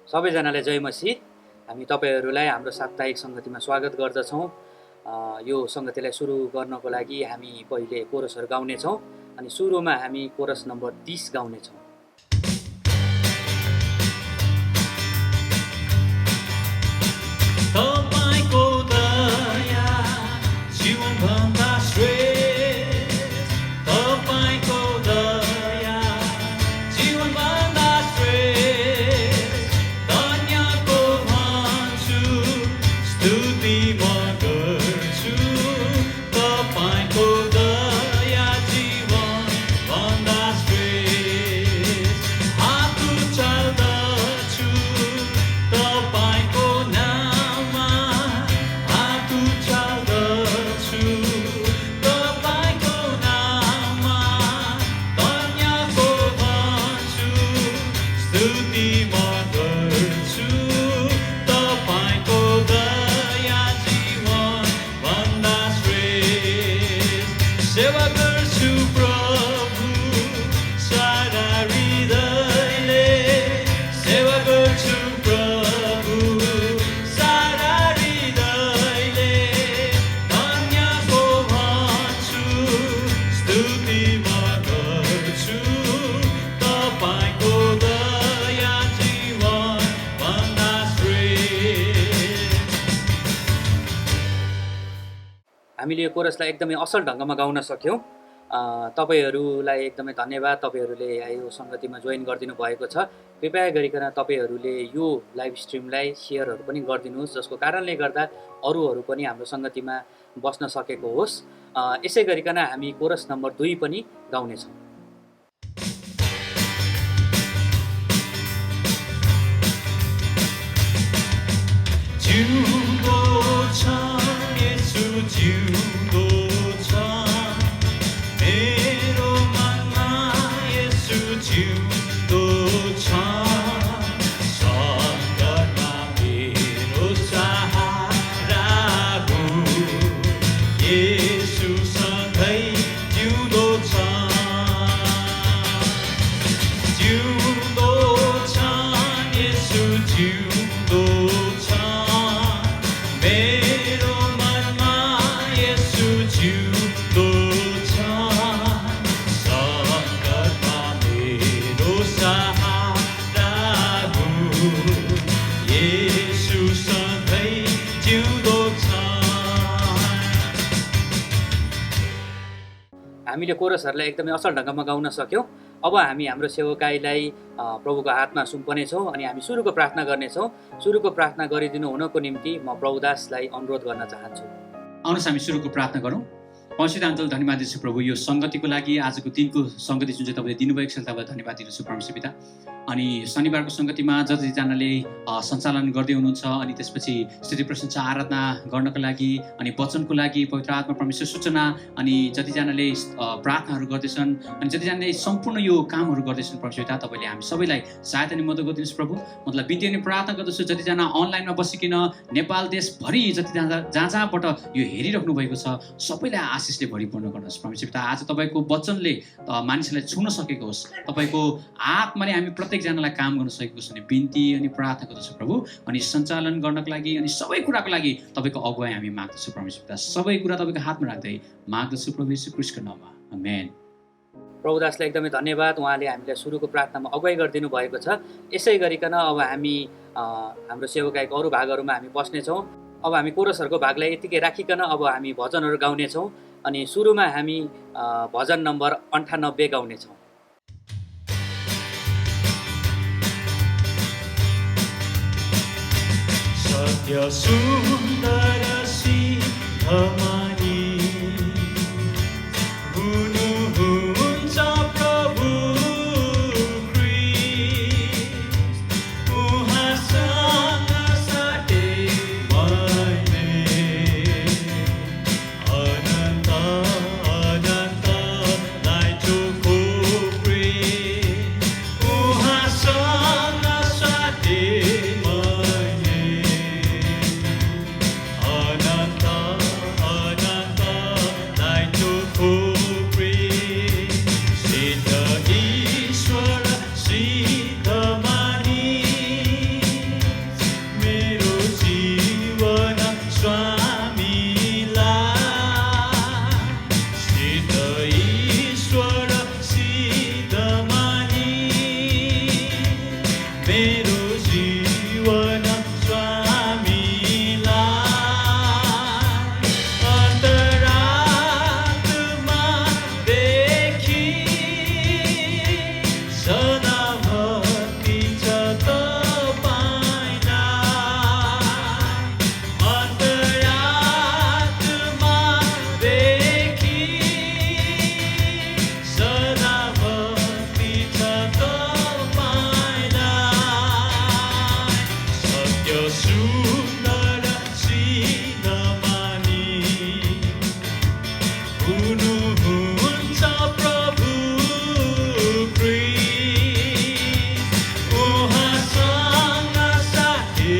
सबैजनालाई जय मसीह। हामी तपाईहरूलाई हाम्रो साप्ताहिक सङ्गतिमा स्वागत गर्दछौँ। यो सङ्गतिलाई सुरु गर्नको लागि हामी पहिले कोरसहरू गाउनेछौँ अनि सुरुमा हामी कोरस नम्बर 30 गाउनेछौँ। तपाईँको दया जीवनभन्दा श्रेष्ठ, तपाईँको दया जीवनभन्दा श्रेष्ठ, धन्यको भन्छु स्तुति म गर्छु, तपाईँको दया जीवनभन्दा श्रेष्ठ, हात उचाल्दछु तपाईँको नाममा, हात उचाल्दछु तपाईँको नाममा, धन्यको भन्छु स्तुति म गर्छु, तपाईँको दया जीवनभन्दा श्रेष्ठ, सेवा गर्छु प्रभु सारा हृदयले, सेवा गर्छु प्रभु सारा हृदयले, धन्यको भन्छु स्तुति म गर्छु, तपाईँको दया जीवनभन्दा श्रेष्ठ। हामीले यो कोरसलाई एकदमै असल ढङ्गमा गाउन सक्यौँ। तपाईहरूलाई एकदमै धन्यवाद। तपाईँहरूले यो सङ्गतिमा जोइन गरिदिनु भएको छ। कृपया गरिकन तपाईँहरूले यो लाइभ स्ट्रिमलाई सेयरहरू पनि गरिदिनुहोस्, जसको कारणले गर्दा अरूहरू पनि हाम्रो सङ्गतिमा बस्न सकेको होस्। यसै गरिकन हामी कोरस नम्बर 2 पनि गाउनेछौँ। जिउँदो छ येशू, जिउँदो छ मेरो मनमा, येशू जिउँदो छ, सङ्कटमा मेरो सहारा हो, येशू सधैँ जिउँदो छ, जिउँदो छ येशू जिउँदो छ मेरो मनमा, येशू जिउँदो छ, सङ्कटमा मेरो सहारा हो, येशू सधैँ जिउँदो छ। हामीले कोरसहरूलाई एकदमै असल ढङ्गमा गाउन सक्यौँ। अब हामी हाम्रो सेवकाईलाई प्रभुको हातमा सुम्पनेछौँ अनि हामी सुरुको प्रार्थना गर्नेछौँ। सुरुको प्रार्थना गरिदिनु हुनको निम्ति म प्रभुदासलाई अनुरोध गर्न चाहन्छु। आउनुहोस् हामी सुरुको प्रार्थना गरौँ। पवित्र अन्तल धन्यवाद दिन्छु प्रभु, यो सङ्गतिको लागि, आजको दिनको सङ्गति जुन चाहिँ तपाईँले दिनुभएको छ तपाईँलाई धन्यवाद दिन्छु परमेश्वर पिता। अनि शनिबारको सङ्गतिमा जतिजनाले सञ्चालन गर्दै हुनुहुन्छ, अनि त्यसपछि स्तुति प्रशंसा आराधना गर्नको लागि, अनि वचनको लागि पवित्र आत्मा परमेश्वर सूचना, अनि जतिजनाले प्रार्थनाहरू गर्दैछन्, अनि जतिजनाले सम्पूर्ण यो कामहरू गर्दैछन् परमेश्वर पिता, तपाईँले हामी सबैलाई सहायता अनि मद्दत गरिदिनुहोस् प्रभु। मतलब बिन्ती अनि प्रार्थना गर्दछु जतिजना अनलाइनमा बसिकन नेपाल देशभरि जतिजना जहाँ जहाँबाट यो हेरिराख्नु भएको छ सबैलाई आशिषले भरिपूर्ण गर्नुहोस् परमेश्वर पिता। आज तपाईँको वचनले मानिसलाई छुन सकेको होस्, तपाईँको आत्माले हामी प्रत्येकजनालाई काम गर्न सकेको छ भने बिन्ती अनि प्रार्थना गर्दछु प्रभु। अनि सञ्चालन गर्नको लागि अनि सबै कुराको लागि तपाईँको अगुवाई हामी माग्दछौँ परमेश्वर पिता। सबै कुरा तपाईँको हातमा राख्दै माग्दछु प्रभु यीशु ख्रीष्टको नाममा, आमेन। प्रभुदासलाई एकदमै धन्यवाद। उहाँले हामीलाई सुरुको प्रार्थनामा अगुवाई गरिदिनु भएको छ। यसै गरिकन अब हामी हाम्रो सेवकाईको अरू भागहरूमा हामी बस्नेछौँ। अब हामी कोरसहरूको भागलाई यतिकै राखिकन अब हामी भजनहरू गाउनेछौँ। अनि सुरुमा हामी भजन नम्बर 98 गाउनेछौँ। सत्य सुन्दर सिंहमानी हुनुहुन्छ प्रभु ख्रीष्ट, उहाँसँग साटे मैले अनन्त अनन्तलाई चोखो प्रेम, उहाँसँग साटे मैले अनन्त हुनुहुन्छ प्रभु क्रिस्ट उहाँसँग साथी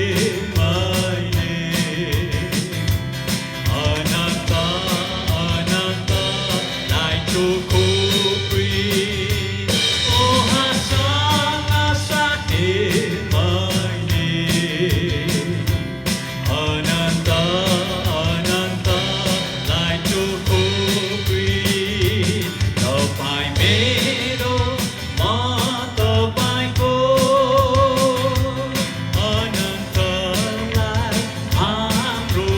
मैले अनन्त अनन्तलाई चोखो प्रिस्ट उहाँसँग साथी मैले अनन्त अनन्तलाई चोखो प्रिस्ट तपाईँ मेरो म तपाईँको अनन्तलाई हाम्रो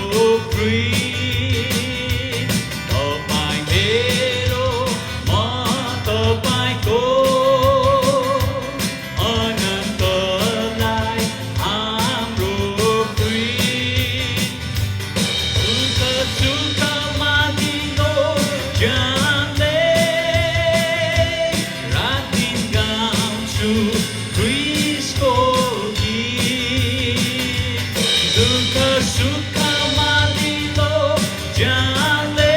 प्रिस्ट तपाईँ मेरो म तपाईँको अनन्तलाई हाम्रो प्रिस्ट दुःख सुखमा दिनो ज्यानले रात दिन गाउँछु क्रिस्टको गीत दुःख सुखमा दिनो ज्यानले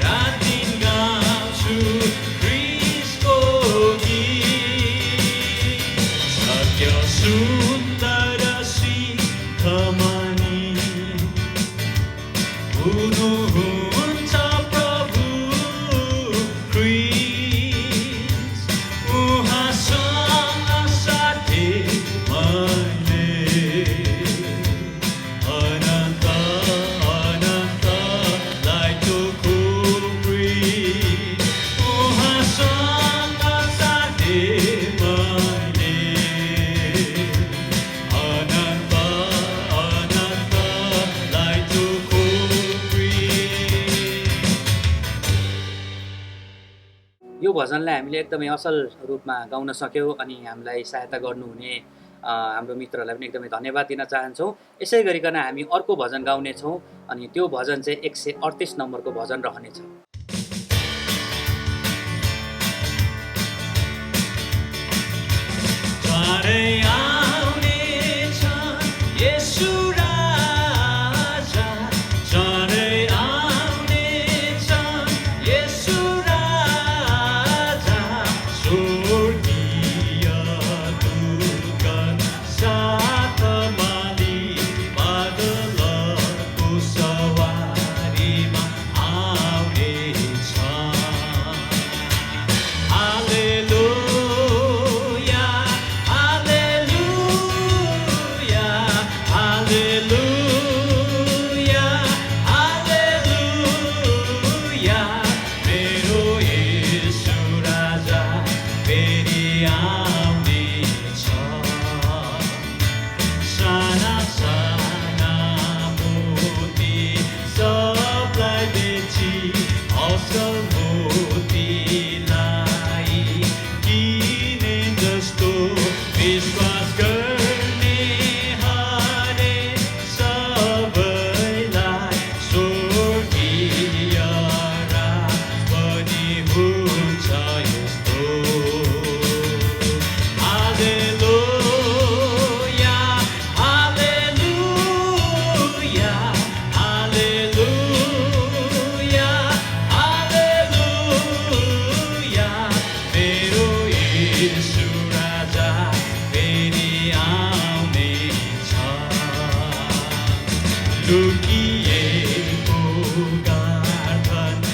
रात दिन गाउँछु क्रिस्टको गीत सत्य सुन्दर शिखमणि हुनुहुन्छ प्रभु क्रिस्ट उहाँसँग साथी मैले अनन्त अनन्तलाई चोखो प्रिस्ट उहाँसँग साथी मैले अनन्त अनन्तलाई चोखो प्रिस्ट यो भजनलाई हामीले एकदमै असल रूपमा गाउन सक्यौँ अनि हामीलाई सहायता गर्नुहुने हाम्रो मित्रहरूलाई पनि एकदमै धन्यवाद दिन चाहन्छौँ। यसै गरिकन हामी अर्को भजन गाउनेछौँ अनि त्यो भजन चाहिँ 138 नम्बरको भजन रहनेछ। चाँडै आउनेछ येशू राजा चाँडै आउनेछ येशू राजा स्वर्गीय दूतगण साथमा लिई बादलको सवारीमा आउनेछ। हालेलुया हालेलुया हालेलुया हालेलुया मेरो येशू राजा फेरि आउनेछ। साना साना मोती सबलाई बेची असल मोतीलाई किने जस्तो विश्वास गर्ने हरे सबैलाई स्वर्गीय राज पनि हुन्छ यस्तो। हालेलुया हालेलुया हालेलुया हालेलुया मेरो येशू राजा फेरि आउनेछ। लुकिएको गार्थनलाई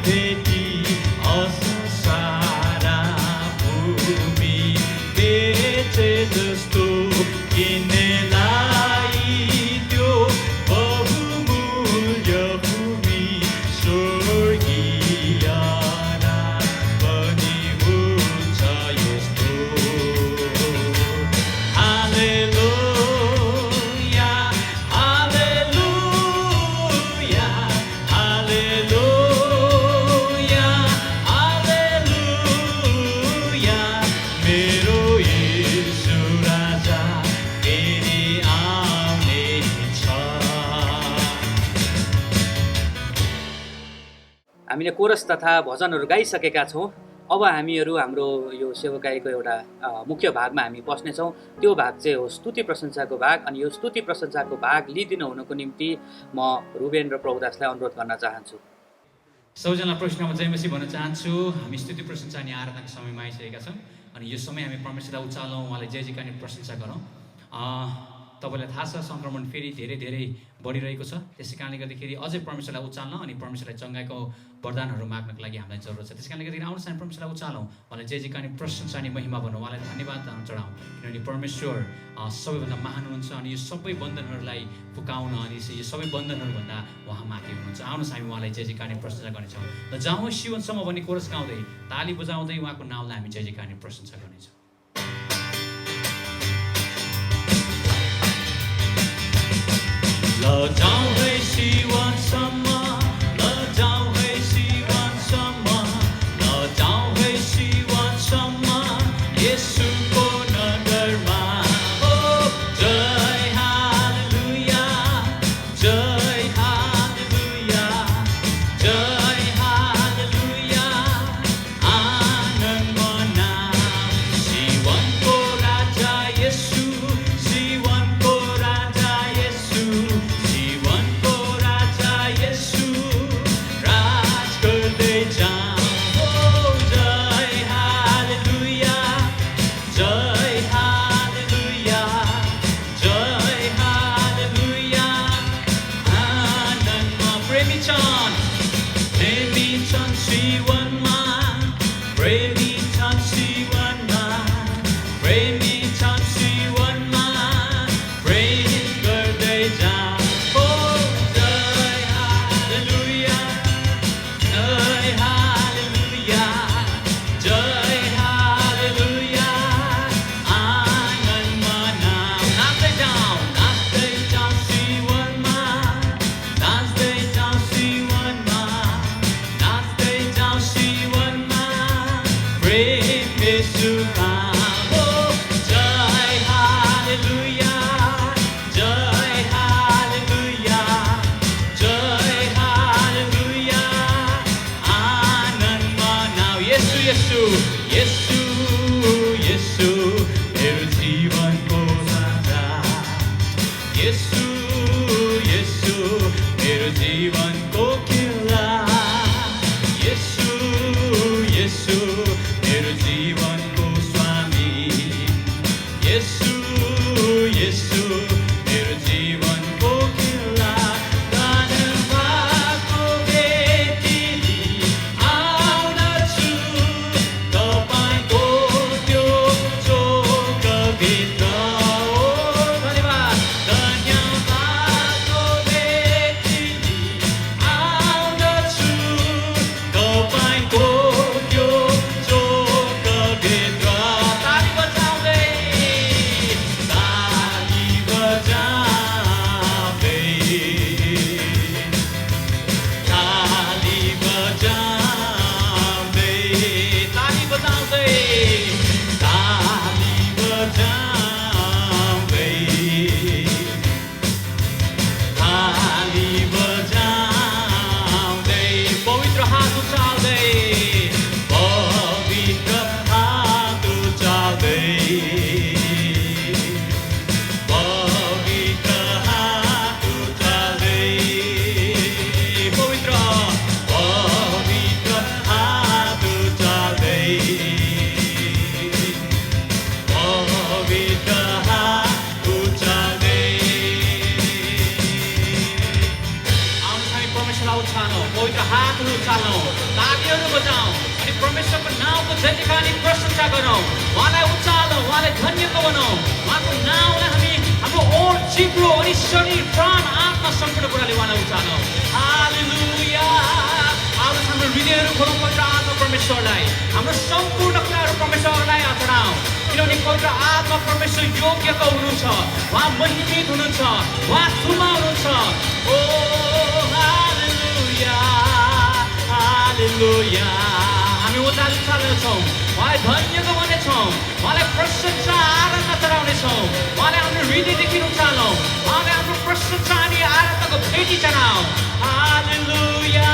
भेटी असंसारा भूमि बेचे जस्तो किन्नेलाई त्यो बहुमूल्य भूमि स्वर्गीय राज पनि हुन्छ यस्तो। हालेलुया हालेलुया हालेलुया हालेलुया मेरो येशू राजा फेरि आउनेछ। हामीले कोरस तथा भजनहरू गाइसकेका छौँ। अब हामीहरू हाम्रो यो सेवकाईको एउटा मुख्य भागमा हामी पस्नेछौँ। त्यो भाग चाहिँ हो स्तुति प्रशंसाको भाग। अनि यो स्तुति प्रशंसाको भाग लिदिनु हुनुको निम्ति म रुबेन र प्रभुदासलाई अनुरोध गर्न चाहन्छु। सबैजनालाई प्रश्नमा जय मसीह भन्न चाहन्छु। हामी स्तुति प्रशंसा अनि आराधनाको समयमा आइसकेका छौँ। अनि यो समय हामी परमेश्वरलाई उचालौँ, उहाँलाई जय जयकार प्रशंसा गरौँ। तपाईँलाई थाहा छ सङ्क्रमण फेरि धेरै धेरै बढिरहेको छ। त्यसै कारणले गर्दाखेरि अझै परमेश्वरलाई उचाल्न अनि परमेश्वरलाई चङ्गाइको वरदानहरू माग्नको लागि हामीलाई जरुरत छ। त्यस कारणले गर्दाखेरि आउनुहोस् हामी परमेश्वरलाई उचालौँ, उहाँलाई जय जयकार प्रशंसा अनि महिमा भनौँ, उहाँलाई धन्यवाद चढाउँ। किनभने परमेश्वर सबैभन्दा महान हुनुहुन्छ अनि यो सबै बन्धनहरूलाई फुकाउन अनि यो सबै बन्धनहरूभन्दा उहाँ माथि हुनुहुन्छ। आउनुहोस् हामी उहाँलाई जय जयकार प्रशंसा गर्नेछौँ। र जाउँ जीवनसम्म भन्ने कोरस गाउँदै ताली बजाउँदै उहाँको नामलाई हामी जय जयकार प्रशंसा गर्नेछौँ। लजाउँदै जीवनसम्म, लजाउँदै जीवनसम्म, लजाउँदै जीवनसम्म येशूको नगरमा। ओ जय हालेलुया, जय हालेलुया, जय हालेलुया, आनन्द मनाऊ। जीवनको राजा येशू, जीवनको राजा येशू, जीवनको राजा येशू राज गर्दै जाऊ। ओ जय हालेलुया, जय हालेलुया, जय हालेलुया, आनन्दमा प्रेमी छन्, प्रेमी छन् जीवनमा, प्रेमी छन् जीवनमा, प्रेमी छन् जीवनमा, प्रेम गर्दै जाऊ। ओ जय हालेलुया, जय हालेलुया, जय हालेलुया, आनन्द मनाऊ। नाच्दै जाऊ, नाच्दै जाऊ जीवनमा, नाच्दै जाऊ जीवनमा, नाच्दै जाऊ जीवनमा, प्रेम येशूमा। ओ जय हालेलुया, जय हालेलुया, जय हालेलुया, आनन्द मनाऊ। येशू येशू येशू येशू मेरो जीवनको राजा, येशू येशू मेरो जीवनको किल्ला, येशू येशू मेरो जीवनको स्वामी, येशू येशू मेरो जीवनको किल्ला। धन्यवादको भेटी आउँदछु तपाईँको त्यो चोकभित्र। ओ धन्यवाद, धन्यवादको भेटी आउँदछु तपाईँको त्यो चोकभित्र। ताली बजाउँदै, ताली बजाउँदै, ताली बजाउँदै, ताली बजाउँदै, ताली बजाउँदै, ताली बजाउँदै, पवित्र हात उचाल्दै, पवित्र हात उचाल्दै, पवित्र हात उचाल्दै, पवित्र पवित्र हात उचाल्दै, पवित्र हात उचाल्दै। आउनुहोस् हामी परमेश्वरलाई उचालौँ, पवित्र हातहरू उचालौँ, तालीहरू बजाउँ अनि परमेश्वरको नाउँको जय जयकार अनि प्रशंसा गरौँ। उहाँलाई उचालौँ, उहाँलाई धन्यको बनाउँ, उहाँको नाउँलाई हामी हाम्रो ओठ जिब्रो अनि शरीर प्राण आत्मा सम्पूर्ण कुराले उहाँलाई उचालौँ। हालेलुया। आउनुहोस् हाम्रो हृदयहरू खोलौँ पवित्र आत्मा परमेश्वरलाई, हाम्रो सम्पूर्ण कुराहरू परमेश्वरलाई चढाउँ। किनभने पवित्र आत्मा परमेश्वर योग्यको हुनुहुन्छ, उहाँ महिमित हुनुहुन्छ, उहाँ ठुला हुनुहुन्छ। ओ हालेलुया, हालेलुया। हामी उचाल्नेछौँ, उहाँलाई धन्यको गर्नेछौँ, उहाँलाई प्रशंसा आराधना चढाउनेछौँ, उहाँलाई हाम्रो हृदयदेखि उचालौँ, उहाँलाई हाम्रो प्रशंसा अनि आराधनाको भेटी चढाउँ। हालेलुया।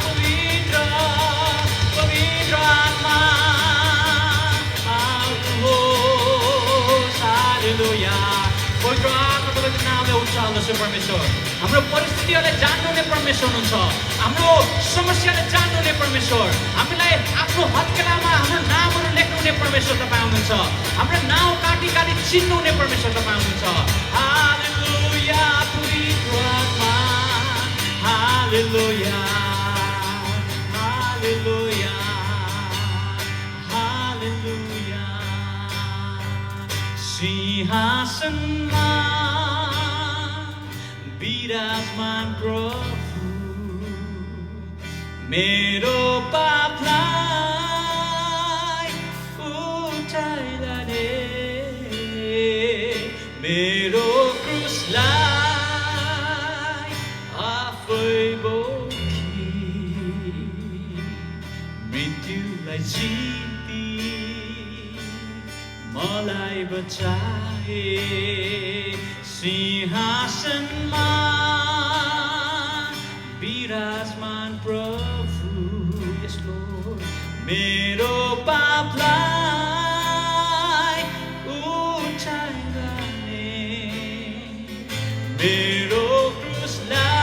पवित्र पवित्र आत्मा हुनुहुन्छ परमेश्वर। हाम्रो परिस्थितिहरूलाई जान्नुहुने परमेश्वर हुनुहुन्छ। हाम्रो समस्यालाई जान्नुहुने परमेश्वर। हामीलाई आफ्नो हत्केलामा हाम्रो नामहरू लेख्नुहुने परमेश्वर तपाईँ हुनुहुन्छ। हाम्रो नाउँ काटी काटी चिन्नुहुने परमेश्वर तपाईँ हुनुहुन्छ। हालेलुया पवित्र आत्मा, हालेलुया, हालेलुया, हालेलुया। सिंहासनमा विराजमान प्रभु, मेरो पापलाई उठाइलाने, मेरो क्रुसलाई आफै बोकी, मृत्युलाई जिती मलाई बचाए। सिंहासनमा विराजमान प्रभु, यस लर्ड, मेरो पापलाई उठाइलाने, मेरो क्रुसलाई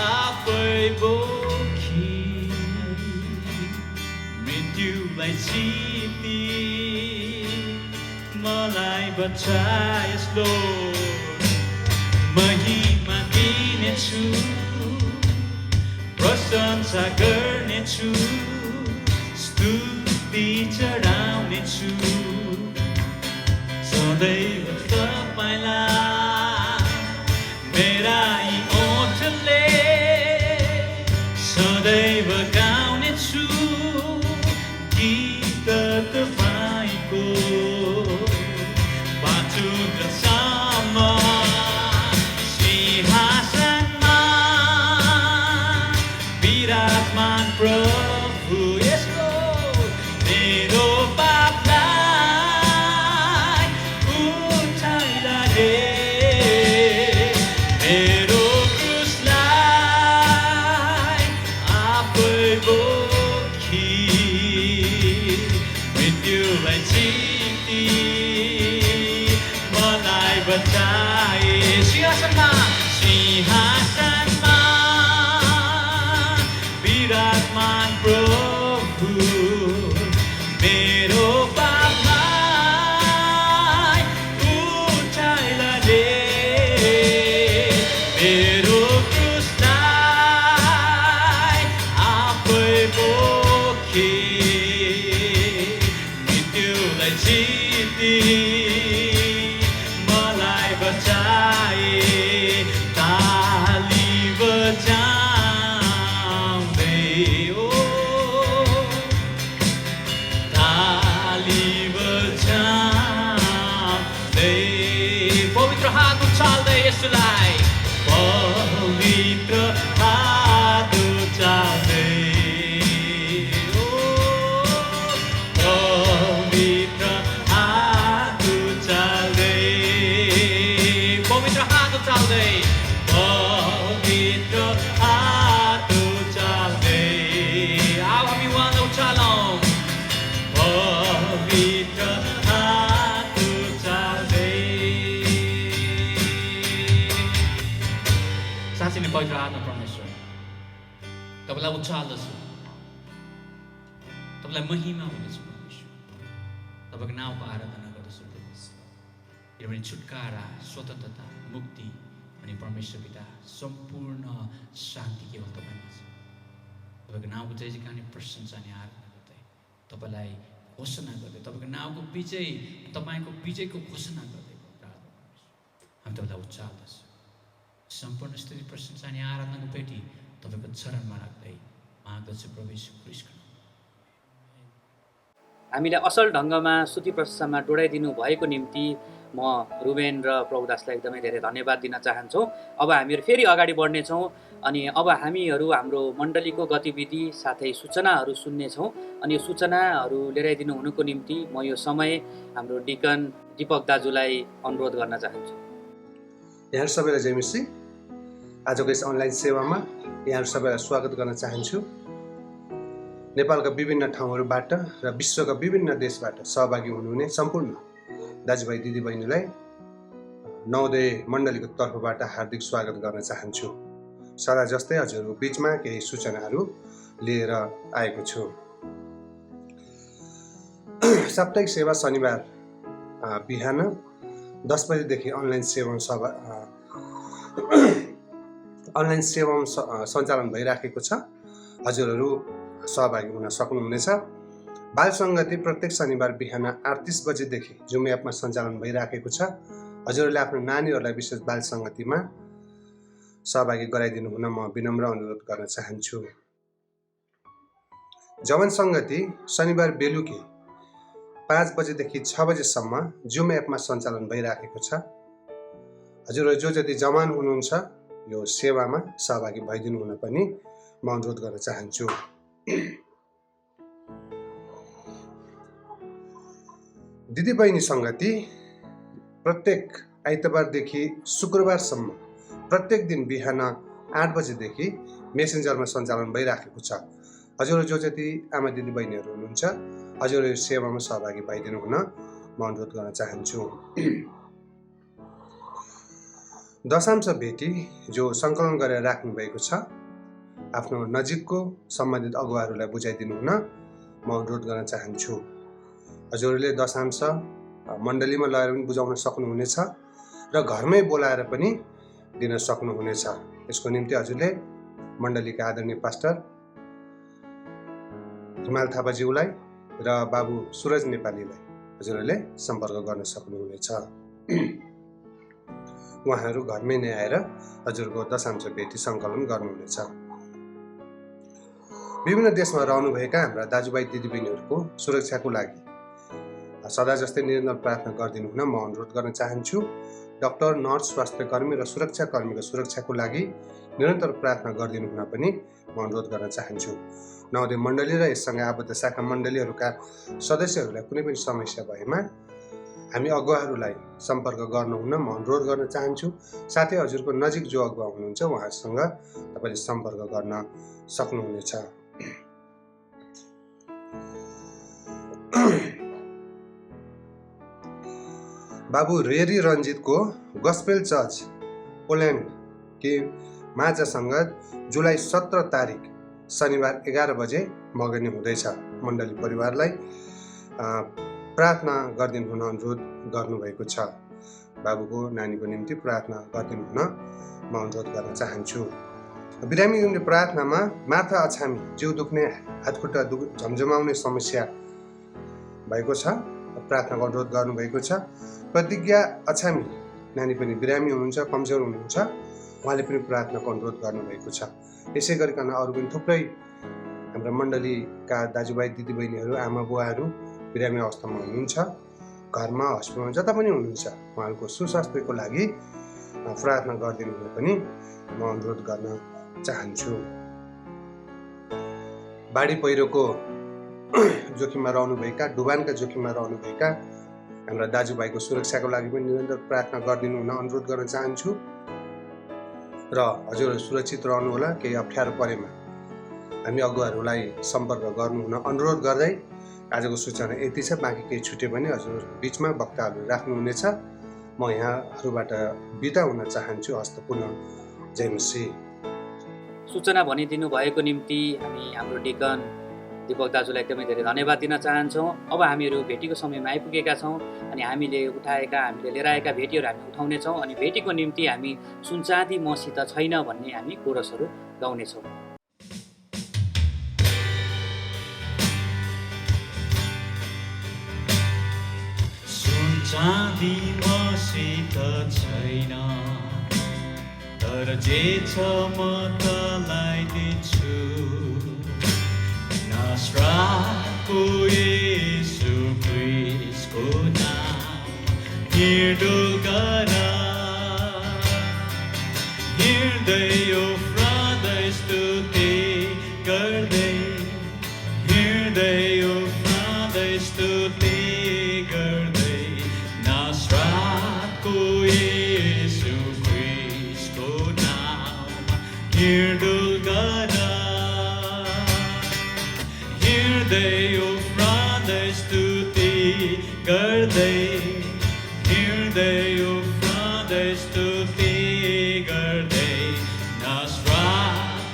आफै बोकी, मृत्युलाई जिती मलाई बचाए। यस लर्ड, महिमा दिनेछु, प्रशंसा गर्नेछु, स्तुति चढाउनेछु, सदैव तपाईँलाई मेरा यी ओठले सदैव गाउनेछु, गीत तपाईँको बाँचुन्जेलसम्म। सिंहासनमा विराजमान प्रभु, यस लर्ड, मेरो पापलाई उठाइलाने, मेरो क्रुसलाई आफै बोकी, मृत्युलाई जिती मलाई बचाए। सिंहासनमा, सिंहासनमा विराजमान प्रभु, मेरो पापलाई उठाइलाने, मेरो क्रुसलाई आफै बोकी, मृत्युलाई जिती मलाई बचाए। ताली बजाउँदै, ओ ताली बजाउँदै, पवित्र हात उचाल्दै यसुलाई, पवित्र हात उचाल्दै, ओ पवित्र हात उचाल्दै, पवित्र हात उचाल्दै, पवित्र हात उचाल्दै। आओ हामी उहाँलाई उचालौँ, पवित्र हात उचाल्दै। साँच्चै नै पवित्र आत्मा परमेश्वर, तपाईँलाई उचाल्दछु, तपाईँलाई महिमा हुनेछु परमेश्वर, तपाईँको नाउँको आराधना गर्दछु प्रभु। किनभने छुटकारा, स्वतन्त्रता, मुक्ति अनि परमेश्वर पिता सम्पूर्ण शान्ति केवल तपाईँमा छ। तपाईँको नाउँको जय जयकार अनि प्रशंसा अनि आराधना गर्दै, तपाईँलाई घोषणा गर्दै, तपाईँको नाउँको विजय, तपाईँको विजयको घोषणा गर्दै हामी तपाईँलाई उचाल्दछौँ। सम्पूर्ण स्तुति प्रशंसा अनि आराधनाको पेटी तपाईँको चरणमा राख्दै माग्दछु प्रभु यीशु ख्रीष्टको नाममा। हामीलाई असल ढङ्गमा स्तुति प्रशंसामा डोडाइदिनु भएको निम्ति म रुबेन र प्रभुदासलाई एकदमै धेरै धन्यवाद दिन चाहन्छौँ। अब हामीहरू फेरि अगाडि बढ्नेछौँ अनि अब हामीहरू हाम्रो मण्डलीको गतिविधि साथै सूचनाहरू सुन्नेछौँ। अनि यो सूचनाहरू लिएर आइदिनु हुनुको निम्ति म यो समय हाम्रो डिकन दीपक दाजुलाई अनुरोध गर्न चाहन्छु। यहाँहरू सबैलाई जय मसीह। आजको यस अनलाइन सेवामा यहाँहरू सबैलाई स्वागत गर्न चाहन्छु। नेपालका विभिन्न ठाउँहरूबाट र विश्वका विभिन्न देशबाट सहभागी हुनुहुने सम्पूर्ण दाजुभाइ दिदीबहिनीलाई नवोदय मण्डलीको तर्फबाट हार्दिक स्वागत गर्न चाहन्छु। सदा जस्तै हजुरको बिचमा केही सूचनाहरू लिएर आएको छु। साप्ताहिक सेवा शनिबार बिहान 10 बजेदेखि अनलाइन सेवा सञ्चालन भइराखेको छ। हजुरहरू सहभागी हुन सक्नुहुनेछ। बाल सङ्गति प्रत्येक शनिबार बिहान 8:30 बजेदेखि जुम एपमा सञ्चालन भइराखेको छ। हजुरहरूले आफ्नो नानीहरूलाई विशेष बाल सङ्गतिमा सहभागी गराइदिनु हुन म विनम्र अनुरोध गर्न चाहन्छु। जवान सङ्गति शनिबार बेलुकी 5 बजेदेखि 6 बजेसम्म जुम एपमा सञ्चालन भइराखेको छ। हजुरहरू जो जति जवान हुनुहुन्छ यो सेवामा सहभागी भइदिनु हुन पनि म अनुरोध गर्न चाहन्छु। दिदीबहिनी सङ्गति प्रत्येक आइतबारदेखि शुक्रबारसम्म प्रत्येक दिन बिहान 8 बजेदेखि मेसेन्जरमा सञ्चालन भइराखेको छ। हजुरहरू जो जति आमा दिदीबहिनीहरू हुनुहुन्छ हजुरहरू सेवामा सहभागी भइदिनु हुन म अनुरोध गर्न चाहन्छु। दशांश भेटी जो सङ्कलन गरेर राख्नु भएको छ आफ्नो नजिकको सम्बन्धित अगुवाहरूलाई बुझाइदिनु हुन म अनुरोध गर्न चाहन्छु। हजुरहरूले दशांश मण्डलीमा लगेर पनि बुझाउन सक्नुहुनेछ र घरमै बोलाएर पनि दिन सक्नुहुनेछ। यसको निम्ति हजुरले मण्डलीका आदरणीय पास्टर हिमाल थापाज्यूलाई र बाबु सुरज नेपालीलाई हजुरहरूले सम्पर्क गर्न सक्नुहुनेछ। उहाँहरू घरमै नै आएर हजुरको दशांश भेटी सङ्कलन गर्नुहुनेछ। विभिन्न देशमा रहनुभएका हाम्रा दाजुभाइ दिदीबहिनीहरूको सुरक्षाको लागि सदा जस्तै निरन्तर प्रार्थना गरिदिनु हुन म अनुरोध गर्न चाहन्छु। डाक्टर, नर्स, स्वास्थ्यकर्मी र सुरक्षाकर्मीको सुरक्षाको लागि निरन्तर प्रार्थना गरिदिनु हुन पनि म अनुरोध गर्न चाहन्छु। नवोदय मण्डली र यससँग आबद्ध शाखा मण्डलीहरूका सदस्यहरूलाई कुनै पनि समस्या भएमा हामी अगुवाहरूलाई सम्पर्क गर्नुहुन म अनुरोध गर्न चाहन्छु। साथै हजुरको नजिक जो अगुवा हुनुहुन्छ उहाँसँग तपाईँले सम्पर्क गर्न सक्नुहुनेछ। बाबु रेरी रञ्जितको गस्पेल चर्च पोल्यान्ड कि माझा सङ्गत जुलाई 17 तारिक शनिबार 11 बजे मगनी हुँदैछ। मण्डली परिवारलाई प्रार्थना गरिदिनु हुन अनुरोध गर्नुभएको छ। बाबुको नानीको निम्ति प्रार्थना गरिदिनु हुन म अनुरोध गर्न चाहन्छु। बिरामी निम्ति प्रार्थनामा मार्था अछामी जिउ दुख्ने हातखुट्टा झमझमाउने समस्या भएको छ, प्रार्थना अनुरोध गर्नुभएको छ। प्रतिज्ञा अछामी नानी पनि बिरामी हुनुहुन्छ, कमजोर हुनुहुन्छ, उहाँले पनि प्रार्थनाको अनुरोध गर्नुभएको छ। यसै गरिकन अरू पनि थुप्रै हाम्रा मण्डलीका दाजुभाइ दिदीबहिनीहरू आमा बुवाहरू बिरामी अवस्थामा हुनुहुन्छ, घरमा हस्पिटलमा जता पनि हुनुहुन्छ, उहाँहरूको सुस्वास्थ्यको लागि प्रार्थना गरिदिनु हुन पनि म अनुरोध गर्न चाहन्छु। बाढी पहिरोको जोखिममा रहनुभएका, डुबानका जोखिममा रहनुभएका हाम्रा दाजुभाइको सुरक्षाको लागि पनि निरन्तर प्रार्थना गरिदिनु हुन अनुरोध गर्न चाहन्छु। र हजुरहरू सुरक्षित रहनुहोला। केही अप्ठ्यारो परेमा हामी अगुवाहरूलाई सम्पर्क गर्नु हुन अनुरोध गर्दै आजको सूचना यति छ। बाँकी केही छुट्यो भने हजुरहरूको बिचमा वक्ताहरू राख्नुहुनेछ। म यहाँहरूबाट बिदा हुन चाहन्छु। हस्त पुनः जय मसीह। सूचना भनिदिनु भएको निम्ति हामी हाम्रो डिकन दीपक दाजुलाई एकदमै धेरै धन्यवाद दिन चाहन्छौँ। अब हामीहरू भेटीको समयमा आइपुगेका छौँ अनि हामीले लिएर आएका भेटीहरू हामी उठाउनेछौँ अनि भेटीको निम्ति हामी सुनचाँदी मसित छैन भन्ने हामी कोरसहरू गाउनेछौँ। सुनचाँदी मसित छैन, तर जे छ म तँलाई दिन्छु। नासरातको येशू ख्रीष्टको नाम निर्डोल गर, हिँड्दै उफ्रँदै स्तुति गर्दै, हिँड्दै उफ्रँदै स्तुति गर्दै। नासरातको येशू ख्रीष्टको नाम निर्डोल गर, हिँड्दै उफ्रँदै स्तुति गर्दै, हिँड्दै उफ्रँदै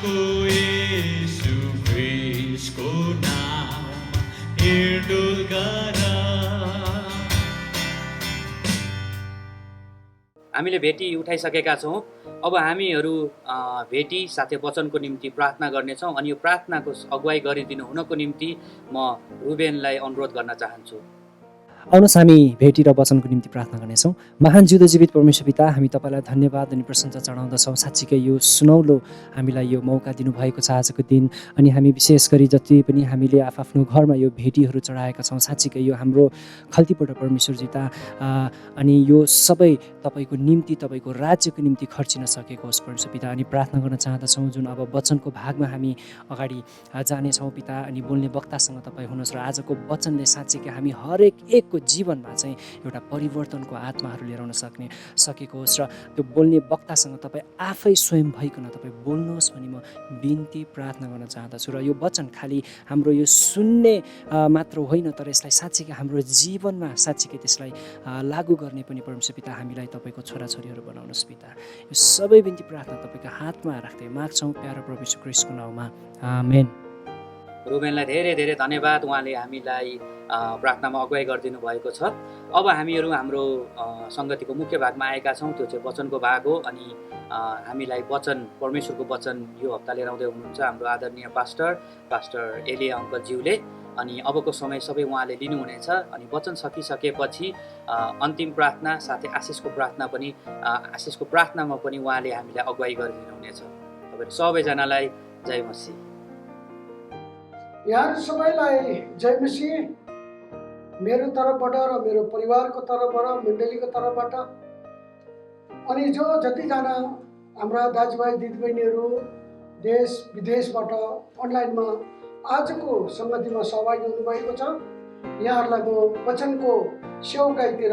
प्रभु येशू ख्रीष्टको नाममा हिँडडुल गर। हामीले भेटी उठाइसकेका छौँ। अब हामीहरू भेटी साथै वचनको निम्ति प्रार्थना गर्नेछौँ अनि यो प्रार्थनाको अगुवाई गरिदिनु हुनको निम्ति म रुबेनलाई अनुरोध गर्न चाहन्छु। आउनुहोस् हामी भेटी र वचनको निम्ति प्रार्थना गर्नेछौँ। महान जिउँदो जीवित परमेश्वर पिता, हामी तपाईँलाई धन्यवाद अनि प्रशंसा चढाउँदछौँ। साँच्चीकै यो सुनौलो हामीलाई यो मौका दिनुभएको छ आजको दिन। अनि हामी विशेष गरी जति पनि हामीले आफ्नो घरमा यो भेटीहरू चढाएका छौँ, साँच्चीकै यो हाम्रो खल्तीबाट परमेश्वर पिता अनि यो सबै तपाईँको निम्ति, तपाईँको राज्यको निम्ति खर्चिन सकेको होस् परमेश्वर पिता। अनि प्रार्थना गर्न चाहँदछौँ जुन अब वचनको भागमा हामी अगाडि जानेछौँ पिता, अनि बोल्ने वक्तासँग तपाईँ हुनुहोस् र आजको वचनले साँच्चीकै हामी हरेक एकको जीवनमा चाहिँ एउटा परिवर्तनको आत्माहरू लिएर आउन सकेको होस् र त्यो बोल्ने वक्तासँग तपाईँ आफै स्वयं भइकन तपाईँ बोल्नुहोस् भनी म बिन्ती प्रार्थना गर्न चाहँदछु। र यो वचन खालि हाम्रो यो सुन्ने मात्र होइन, तर यसलाई साँच्चीकै हाम्रो जीवनमा साँच्चीकै त्यसलाई लागू गर्ने पनि परमेश्वर पिता हामीलाई तपाईँको छोराछोरीहरू बनाउनुहोस् पिता। यो सबै बिन्ती प्रार्थना तपाईँको हातमा राख्दै माग्छौँ प्यारो प्रभु यीशु ख्रीष्टको नाउँमा, आमेन। रुबेनलाई धेरै धेरै धन्यवाद, उहाँले हामीलाई प्रार्थनामा अगुवाई गरिदिनु भएको छ। अब हामीहरू हाम्रो सङ्गतिको मुख्य भागमा आएका छौँ, त्यो चाहिँ वचनको भाग हो। अनि हामीलाई वचन, परमेश्वरको वचन यो हप्ता लिएर आउँदै हुनुहुन्छ हाम्रो आदरणीय पास्टर एलिया अङ्कलज्यूले। अनि अबको समय सबै उहाँले लिनुहुनेछ। अनि वचन सकिसकेपछि अन्तिम प्रार्थना साथै आशिषको प्रार्थनामा पनि उहाँले हामीलाई अगुवाई गरिदिनुहुनेछ। तपाईँहरू सबैजनालाई जय मसीह। यहाँ सबैलाई जय मसीह। मेरो तर्फबाट र मेरो परिवारको तर्फबाट, मण्डलीको तर्फबाट अनि जो जतिजना हाम्रा दाजुभाइ दिदीबहिनीहरू देश विदेशबाट अनलाइनमा आजको सङ्गतिमा सहभागी हुनुभएको छ, यहाँहरूलाई म वचनको सेवाकाईतिर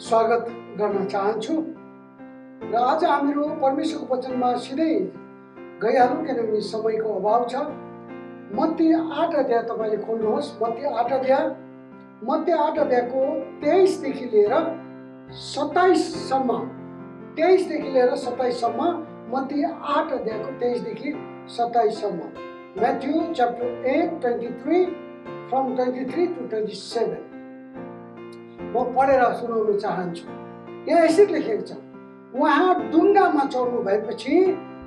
स्वागत गर्न चाहन्छु। र आज हामीहरू परमेश्वरको वचनमा सिधै गइहालौँ किनभने समयको अभाव छ। मत्ती 8 अध्याय तपाईँले खोल्नुहोस्। मत्ती 8 अध्यायको 23 देखि लिएर 27 सम्म मत्ती 8 अध्यायको 23 देखि 27 सम्म। म्याथ्यू च्याप्टर 8 23 फ्रम 23 to 27 म पढेर सुनाउन चाहन्छु। यहाँ यसरी लेखेको छ, उहाँ डुङ्गामा चढ्नु भएपछि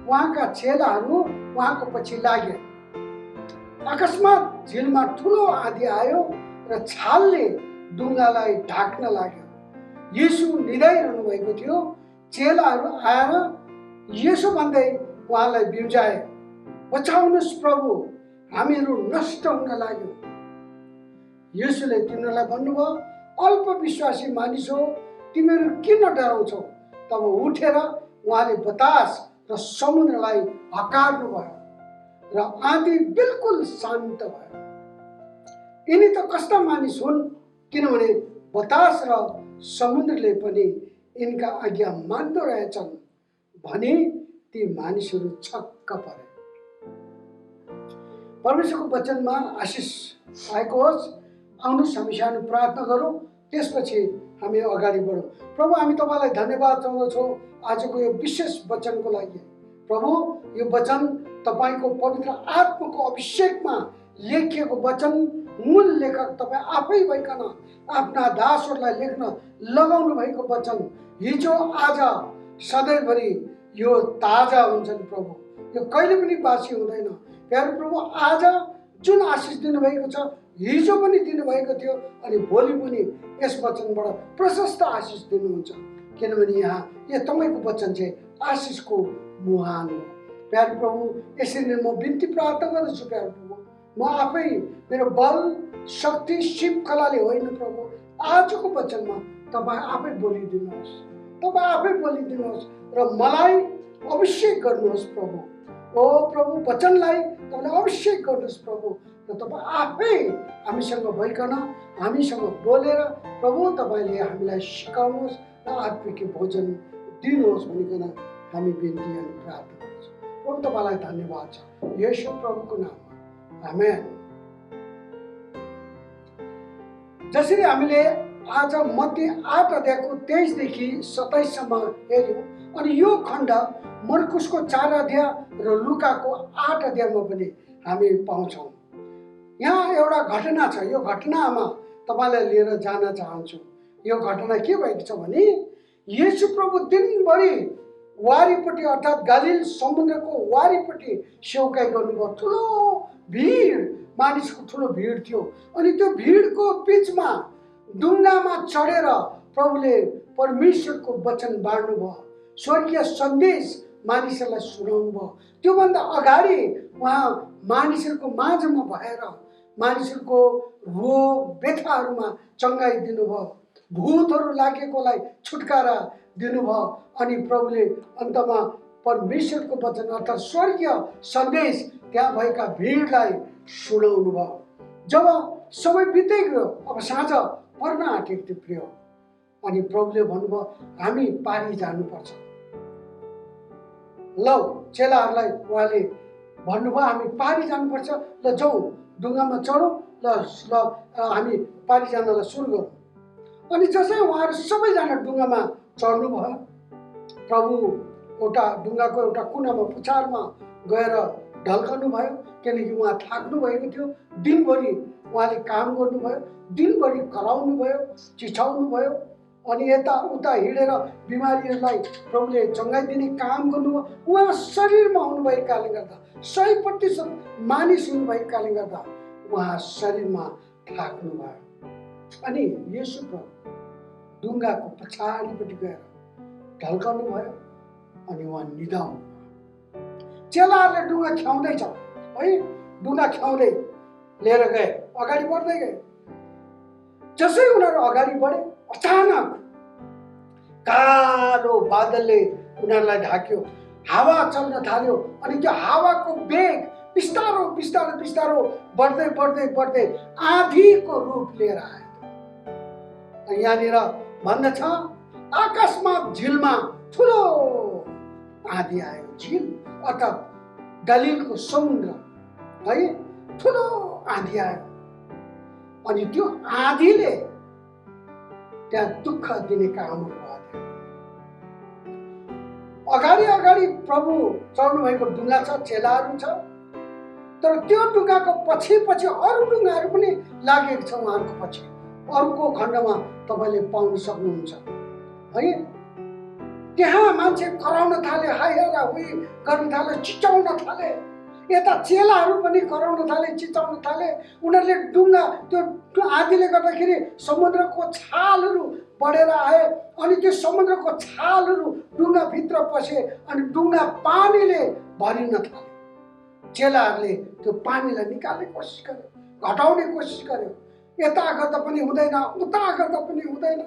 उहाँका चेलाहरू उहाँको पछि लागे। अकस्मात झिलमा ठुलो आँधी आयो र छालले डुङ्गालाई ढाक्न लाग्यो। येशू निदाइरहनु भएको थियो। चेलाहरू आएर येशू भन्दै उहाँलाई बिउजाए, बचाउनुहोस् प्रभु, हामीहरू नष्ट हुन लाग्यो। येशूले तिनीहरूलाई भन्नुभयो, अल्प विश्वासी मानिस हो, तिमीहरू किन डराउँछौ? तब उठेर उहाँले बतास र समुद्रलाई हकार्नु भयो र आँधी बिल्कुल शान्त भयो। यिनी त कस्ता मानिस हुन्, किनभने बतास र समुद्रले पनि यिनका आज्ञा मान्दो रहेछन् भने ती मानिसहरू छक्क परे। परमेश्वरको वचनमा आशिष आएको होस्। आउनुहोस् हामी सानो प्रार्थना गरौँ, त्यसपछि हामी अगाडि बढौँ। प्रभु, हामी तपाईँलाई धन्यवाद चढाउँदछौँ आजको यो विशेष वचनको लागि। प्रभु, यो वचन तपाईँको पवित्र आत्माको अभिषेकमा लेखिएको वचन, मूल लेखक तपाईँ आफै भइकन आफ्ना दासहरूलाई लेख्न लगाउनु भएको वचन हिजो आज सधैँभरि यो ताजा हुन्छन्। प्रभु, यो कहिले पनि बासी हुँदैन। प्यारो प्रभु, आज जुन आशिष दिनुभएको छ, हिजो पनि दिनुभएको थियो अनि भोलि पनि यस वचनबाट प्रशस्त आशिष दिनुहुन्छ, किनभने यहाँ यो तपाईँको वचन चाहिँ आशिषको मुहान हो। प्यारो प्रभु, यसरी नै म बिन्ती प्रार्थना गर्दछु। प्यारो प्रभु, म आफै मेरो बल शक्ति सिप कलाले होइन प्रभु, आजको वचनमा तपाईँ आफै बोलिदिनुहोस्, तपाईँ आफै बोलिदिनुहोस् र मलाई अभिषेक गर्नुहोस् प्रभु। ओ प्रभु, वचनलाई तपाईँले अभिषेक गर्नुहोस् प्रभु, र तपाईँ आफै हामीसँग भइकन हामीसँग बोलेर प्रभु तपाईँले हामीलाई सिकाउनुहोस् र आत्मिक भोजन दिनुहोस् भनिकन हामी बिन्ती अनि प्रार्थना गर्छौँ। प्रभु, तपाईँलाई धन्यवाद छ येशू प्रभुको नाममा, आमेन। जसरी हामीले आज मत्ती 8 अध्यायको 23 देखि 27 सम्म हेऱ्यौँ, अनि यो खण्ड मर्कुसको 4 अध्याय र लुकाको 8 अध्यायमा पनि हामी पाउँछौँ। यहाँ एउटा घटना छ। यो घटनामा तपाईँलाई लिएर जान चाहन्छु। यो घटना के भएको छ भने येशू प्रभु दिनभरि वारिपट्टि अर्थात् गालिल समुद्रको वारिपट्टि सेवकाई गर्नुभयो। ठुलो भिड, मानिसको ठुलो भिड थियो। अनि त्यो भिडको बिचमा डुङ्गामा चढेर प्रभुले परमेश्वरको वचन बाँड्नुभयो, स्वर्गीय सन्देश मानिसहरूलाई सुनाउनु भयो। त्योभन्दा अगाडि उहाँ मानिसहरूको माझमा भएर मानिसहरूको रोग व्यथाहरूमा चङ्गाई दिनुभयो, भूतहरू लागेकोलाई छुटकारा दिनुभयो। अनि प्रभुले अन्तमा परमेश्वरको वचन अर्थात् स्वर्गीय सन्देश त्यहाँ भएका भिडलाई सुनाउनु भयो। जब समय बित्दै गयो, अब साँझ पर्न आँटेको थियो प्रिय, अनि प्रभुले भन्नुभयो हामी पारी जानुपर्छ। ल चेलाहरूलाई उहाँले भन्नुभयो हामी पारी जानुपर्छ, ल जाउँ डुङ्गामा चढौँ, ल हामी पारी जानलाई सुरु गरौँ। अनि जसै उहाँहरू सबैजना डुङ्गामा चढ्नुभयो, प्रभु एउटा डुङ्गाको एउटा कुनामा पुछारमा गएर ढल्कनु भयो, किनकि उहाँ थाक्नु भएको थियो। दिनभरि उहाँले काम गर्नुभयो, दिनभरि कराउनु भयो, चिछाउनु भयो, अनि यताउता हिँडेर बिमारीहरूलाई प्रभुले चङ्गाई दिने काम गर्नुभयो। उहाँ शरीरमा हुनुभएको कारणले गर्दा 100% मानिस हुनुभएको कारणले गर्दा उहाँ शरीरमा थाक्नु भयो। अनि येशू प्रभु डुङ्गाको पछाडिपट्टि गएर ढल्काउनु भयो, अनि उहाँ निदाउनु भयो। चेलाहरूले डुङ्गा ख्याउँदैछ है, डुङ्गा ख्याउँदै लिएर गए, अगाडि बढ्दै गए। जसै उनीहरू अगाडि बढे, अचानक कालो बादलले उनीहरूलाई ढाक्यो, हावा चल्न थाल्यो। अनि त्यो हावाको वेग बिस्तारो बिस्तारो बिस्तारो बढ्दै बढ्दै बढ्दै आँधीको रूप लिएर आयो। यहाँनिर भन्दछ अकस्मात झिलमा ठुलो आँधी आयो। झिल अर्थात् गलिलको समुद्र है, ठुलो आँधी आयो। अनि त्यो आँधीले त्यहाँ दुःख दिने कामहरू भयो। अगाडि अगाडि प्रभु चढ्नु भएको डुङ्गा छ, चेलाहरू छ, तर त्यो डुङ्गाको पछि पछि अरू डुङ्गाहरू पनि लागेको छ उहाँहरूको पछि। अर्को खण्डमा तपाईँले पाउन सक्नुहुन्छ है। त्यहाँ मान्छे कराउन थाले, हाय हाय हुई गर्न थाले, चिचाउन थाले। यता चेलाहरू पनि कराउन थाले, चिचाउन थाले। उनीहरूले डुङ्गा त्यो आँधीले गर्दाखेरि समुद्रको छालहरू बढेर आए, अनि त्यो समुद्रको छालहरू डुङ्गाभित्र पसे, अनि डुङ्गा पानीले भरिन थाले। चेलाहरूले त्यो पानीलाई निकाल्ने कोसिस गर्यो, घटाउने कोसिस गर्यो। यता गर्दा पनि हुँदैन, उता गर्दा पनि हुँदैन।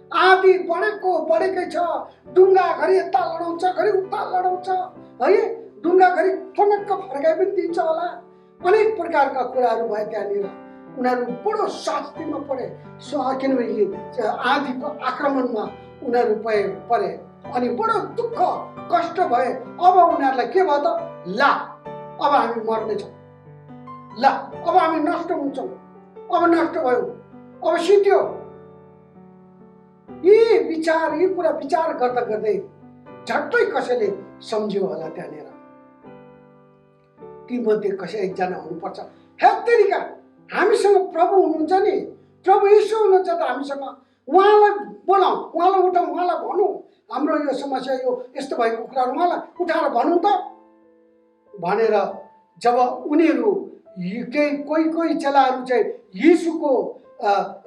आँधी बढेको बढेकै छ। डुङ्गा घरि यता लडाउँछ, घरि उता लडाउँछ है। डुङ्गा घरि ठनक्क फर्काइ पनि दिन्छ होला। अनेक प्रकारका कुराहरू भए त्यहाँनिर। उनीहरू बडो शास्तिमा परे, किनभने आँधीको आक्रमणमा उनीहरू परे, अनि बडो दुःख कष्ट भए। अब उनीहरूलाई के भयो त, ला अब हामी मर्नेछौँ, ला अब हामी नष्ट हुन्छौँ, अब नष्ट भयो, अब सिद्धियो। यी कुरा विचार गर्दा गर्दै झट्टै कसैले सम्झ्यो होला त्यहाँनिर, तीमध्ये कसै एकजना हुनुपर्छ। हेत्तेरिका हामीसँग प्रभु हुनुहुन्छ नि, प्रभु यीशु हुनुहुन्छ त हामीसँग, उहाँलाई बोलाउँ, उहाँलाई उठाउँ, उहाँलाई भनौँ हाम्रो यो समस्या, यो यस्तो भएको कुराहरू उहाँलाई उठाएर भनौँ त भनेर जब उनीहरू कोही चेलाहरू चाहिँ यीशुको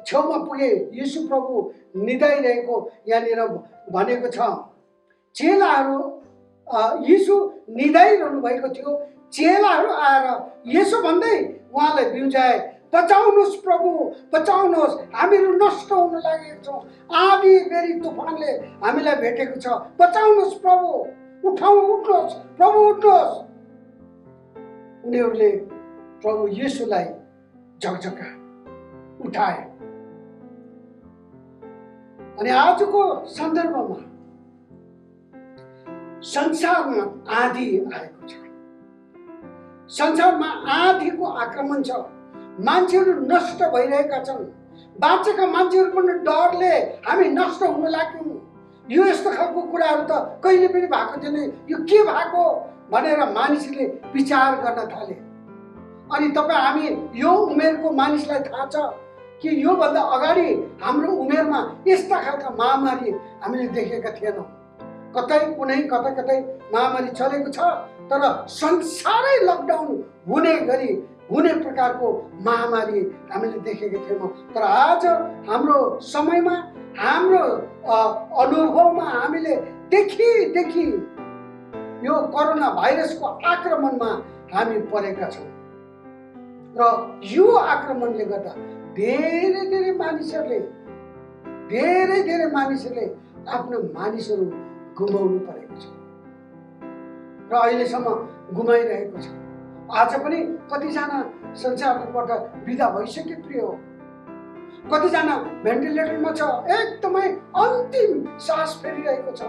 छेउमा पुगे, यीशु प्रभु निदाइरहेको यहाँनिर भनेको छ। चेलाहरू यीशु निदाइरहनु भएको थियो। चेलाहरू आएर यसो भन्दै उहाँलाई बिउजाए, बचाउनुहोस् प्रभु, बचाउनुहोस्, हामीहरू नष्ट हुन लागेको छौँ, आँधी बेरी तुफानले हामीलाई भेटेको छ, बचाउनुहोस् प्रभु, उठ्नुहोस् प्रभु, उठ्नुहोस्। उनीहरूले प्रभु येशूलाई झकझका उठाए। अनि आजको सन्दर्भमा संसारमा आँधी आएको छ, संसारमा आँधीको आक्रमण छ, मान्छेहरू नष्ट भइरहेका छन्। बाँचेका मान्छेहरू पनि डरले हामी नष्ट हुन लाग्यौँ यो यस्तो खालको कुराहरू त कहिले पनि भएको थिएन, यो के भएको भनेर मानिसले विचार गर्न थाले। अनि तपाईँ हामी यो उमेरको मानिसलाई थाहा छ कि योभन्दा अगाडि हाम्रो उमेरमा यस्ता खालका महामारी हामीले देखेका थिएनौँ। कतै कुनै कतै कतै महामारी चलेको छ, तर संसारै लकडाउन हुने प्रकारको महामारी हामीले देखेका थिएनौँ। तर आज हाम्रो समयमा, हाम्रो अनुभवमा हामीले देखि यो कोरोना भाइरसको आक्रमणमा हामी परेका छौँ। र यो आक्रमणले गर्दा धेरै मानिसहरूले आफ्नो मानिसहरू गुमाउनु परेको छ र अहिलेसम्म गुमाइरहेको छ। आज पनि कतिजना संसारबाट बिदा भइसके प्रिय हो, कतिजना भेन्टिलेटरमा छ, एकदमै अन्तिम सास फेरिरहेको छ।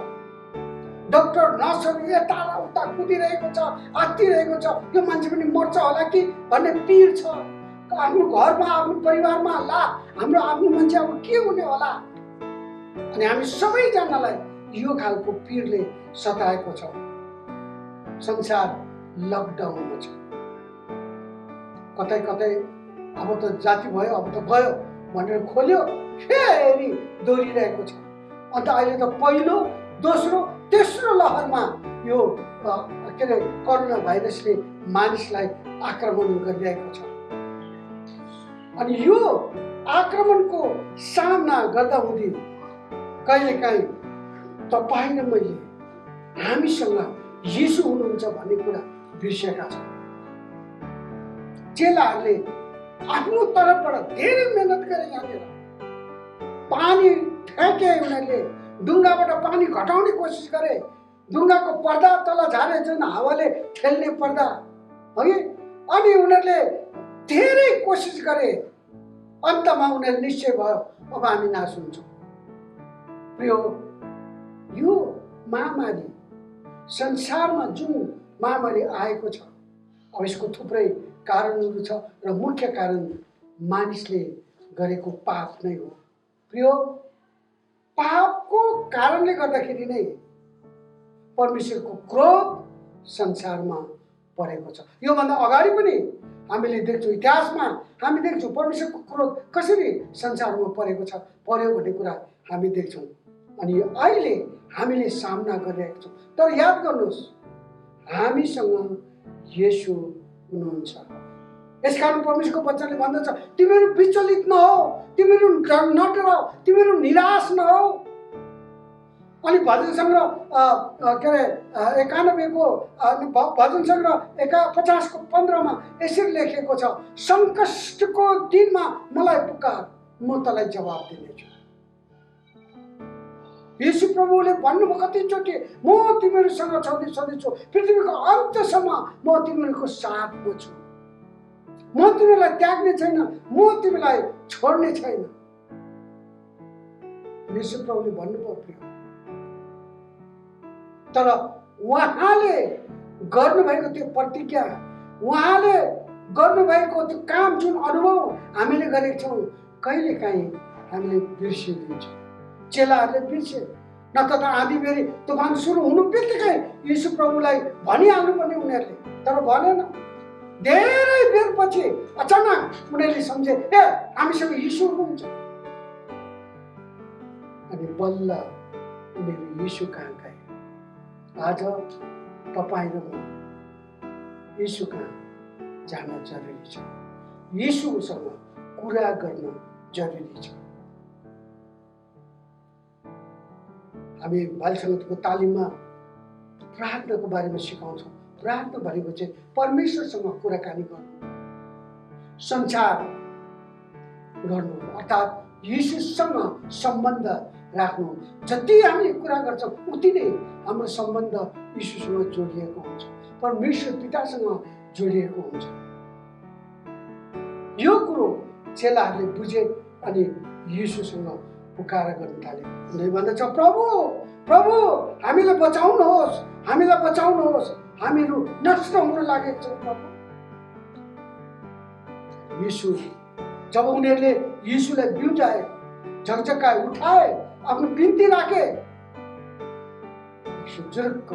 डाक्टर नर्सहरू यता र उता कुदिरहेको छ, आत्तिरहेको छ, यो मान्छे पनि मर्छ होला कि भन्ने पिर छ आफ्नो घरमा, आफ्नो परिवारमा। ला हाम्रो आफ्नो मान्छे अब के हुने होला? अनि हामी सबैजनालाई यो खालको पिरले सताएको छ। संसार लकडाउनमा छ, कतै अब त जाति भयो, अब त गयो भनेर खोल्यो, फेरि दोहोरिरहेको छ। अन्त अहिले त पहिलो, दोस्रो, तेस्रो लहरमा यो के अरे कोरोना भाइरसले मानिसलाई आक्रमण गरिरहेको छ। अनि यो आक्रमणको सामना गर्दा हुँदै कहिलेकाहीँ तपाईँ र मैले हामीसँग येशू हुनुहुन्छ भन्ने कुरा बिर्सेका छौँ। चेलाहरूले आफ्नो तर्फबाट धेरै मेहनत गरे। यहाँनिर पानी फ्याँके, उनीहरूले ढुङ्गाबाट पानी घटाउने कोसिस गरे, ढुङ्गाको पर्दा तल झारे, जुन हावाले ठेल्ने पर्दा है। अनि उनीहरूले धेरै कोसिस गरे, अन्तमा उनीहरू निश्चय भयो अब हामी नाश हुन्छौँ। प्रिय, यो महामारी संसारमा जुन महामारी आएको छ, अब यसको थुप्रै कारणहरू छ र मुख्य कारण मानिसले गरेको पाप नै हो। प्रिय, पापको कारणले गर्दाखेरि नै परमेश्वरको क्रोध संसारमा परेको छ। योभन्दा अगाडि पनि हामीले देख्छौँ, इतिहासमा हामी देख्छौँ परमेश्वरको क्रोध कसरी संसारमा परेको छ, पर्यो भन्ने कुरा हामी देख्छौँ। अनि अहिले हामीले सामना गरिरहेका छौँ। तर याद गर्नुहोस्, हामीसँग येशू हुनुहुन्छ। यसकारण परमेश्वरको वचनले भन्दछ, तिमीहरू विचलित नहो, तिमीहरू नडराऊ, तिमीहरू निराश नहो। अनि भजन सङ्ग्रह के अरे 91को भजन सङ्ग्रह 50:15 यसरी लेखेको छ, सङ्कष्टको दिनमा मलाई पुकार, म तँलाई जवाब दिनेछु। येशू प्रभुले भन्नुभयो कतिचोटि, म तिमीहरूसँग छँदैछु, पृथ्वीको अन्त्यसम्म म तिमीहरूको साथमा छु, म तिमीलाई त्याग्ने छैन, म तिमीलाई छोड्ने छैन। येशू प्रभुले भन्नुभयो प्रिय। तर उहाँले गर्नुभएको त्यो प्रतिज्ञा, उहाँले गर्नुभएको त्यो काम, जुन अनुभव हामीले गरेका छौँ, कहिलेकाहीँ हामीले बिर्सिदिन्छौँ। चेलाहरूले बिर्से, नत्र त आँधी बेरी तुफान सुरु हुनु बित्तिकै येशू प्रभुलाई भनिहाल्नु पर्ने उनीहरूले, तर भनेन। धेरै बेरपछि अचानक उनीहरूले सम्झे, ए हामीसँग येशू हुनुहुन्छ। अनि बल्ल उनीहरू येशू कहाँ गए। आज तपाईँ र म येशू कहाँ जान जरुरी छ, येशूसँग कुरा गर्न जरुरी छ। हामी बाल सङ्गीतको तालिममा प्रार्थनाको बारेमा सिकाउँछौँ। प्रार्थना भनेको चाहिँ परमेश्वरसँग कुराकानी गर्नु, संसार गर्नु, अर्थात् येशूसँग सम्बन्ध राख्नु। जति हामी कुरा गर्छौँ उति नै हाम्रो सम्बन्ध येशूसँग जोडिएको हुन्छ, परमेश्वर पितासँग जोडिएको हुन्छ। यो कुरो चेलाहरूले बुझे अनि येशूसँग पुकार गर्न थाले। उनीहरूले भन्दछ, प्रभु प्रभु हामीलाई बचाउनुहोस्, हामीलाई बचाउनुहोस्, हामीहरू नष्ट हुन लागेको छौँ प्रभु। येशू, जब उनीहरूले येशूलाई बिउजाए, झकझकाए, उठाए, आफ्नो बिन्ती राखे, जुरुक्क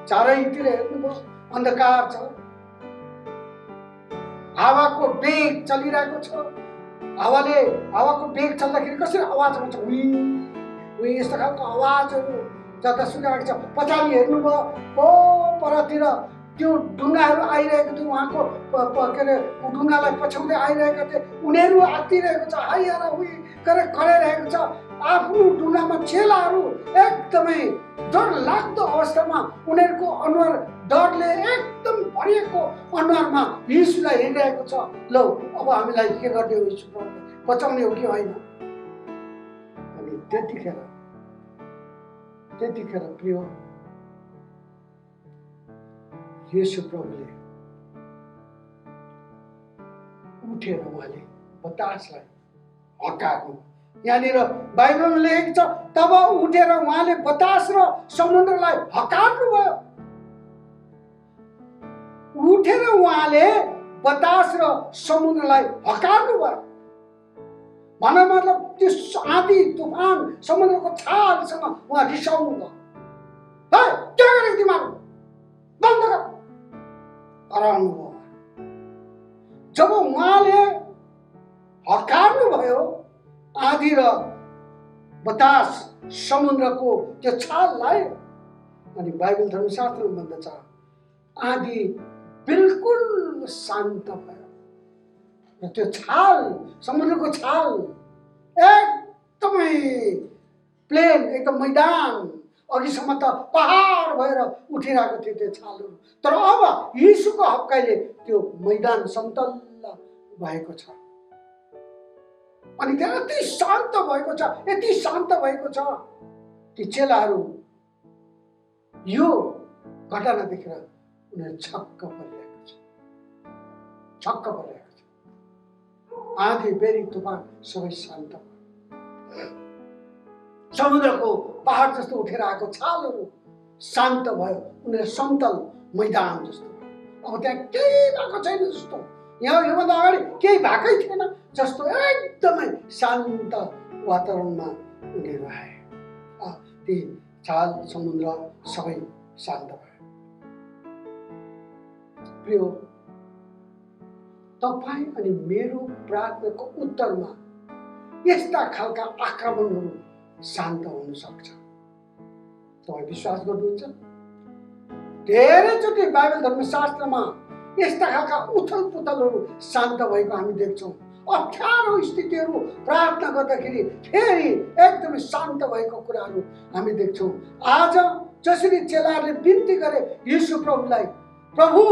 चारैतिर हेर्नुभयो अन्धकार छ, हावाको वेग चलिरहेको छ। हावाको वेग चल्दाखेरि कसरी आवाज आउँछ, उही यस्तो खालको आवाजहरू जता सुनिरहेको छ। पछाडि हेर्नुभयो ओ परतिर त्यो ढुङ्गाहरू आइरहेको थियो, उहाँको के अरे ढुङ्गालाई पछ्याउँदै आइरहेका थिए। उनीहरू आत्तिरहेको छ, हाइहारा उही गरेर कराइरहेको छ। आफ्नो ढुङ्गामा चेलाहरू एकदमै डर लाग्दो अवस्थामा उनीहरूको अनुहार डरले एकदम भरिएको अनुहारमा यीशुलाई हेरिरहेको छ। ल अब हामीलाई के गर्ने हो, यीशु प्रभुले बचाउने हो कि होइन? अनि त्यतिखेर प्रिय यीशु प्रभुले उठेर उहाँले बतासलाई हटार्नु। यहाँनिर बाइबलमा लेखेको छ तब उठेर उहाँले बतास र समुद्रलाई हटार्नु भयो। उठेर उहाँले बतास र समुद्रलाई हटार्नु भयो। भन्न मतलब त्यो आँधी तुफान समुद्रको छालसँग उहाँ रिसाउनु भयो। है के गरेको तिमीहरू, बन्द गर कराउनु भयो। जब उहाँले हटार्नु भयो आँधी र बतास समुद्रको त्यो छाललाई, अनि बाइबल धर्मशास्त्रमा भन्दछ आँधी बिल्कुल शान्त भयो र त्यो छाल समुद्रको छाल एकदमै प्लेन, एकदम मैदान, अघिसम्म त पहाड भएर उठिरहेको थियो त्यो छालहरू, तर अब यीशुको हप्काइले त्यो मैदान समतल भएको छ। अनि त्यहाँ यति शान्त भएको छ, यति शान्त भएको छ। ती चेलाहरू यो घटना देखेर उनीहरू छक्क परिरहेको छ। आँधी बेरी तुफान सबै शान्त भयो। समुद्रको पहाड जस्तो उठेर आएको छालहरू शान्त भयो। उनीहरू समतल मैदान जस्तो भयो। अब त्यहाँ केही भएको छैन जस्तो, यहाँ योभन्दा अगाडि केही भएकै थिएन जस्तो एकदमै शान्त वातावरणमा उनीहरू आए। ती छाल समुद्र सबै शान्त भयो। प्रिय तपाईँ अनि मेरो प्रार्थनाको उत्तरमा यस्ता खालका आक्रमणहरू शान्त हुन सक्छ। तपाईँ विश्वास गर्नुहुन्छ? धेरैचोटि बाइबल धर्मशास्त्रमा यस्ता खालका उथल पुथलहरू शान्त भएको हामी देख्छौँ। अप्ठ्यारो स्थितिहरू प्रार्थना गर्दाखेरि फेरि एकदमै शान्त भएको कुराहरू हामी देख्छौँ। आज जसरी चेलाहरूले बिन्ती गरे यीशु प्रभुलाई, प्रभु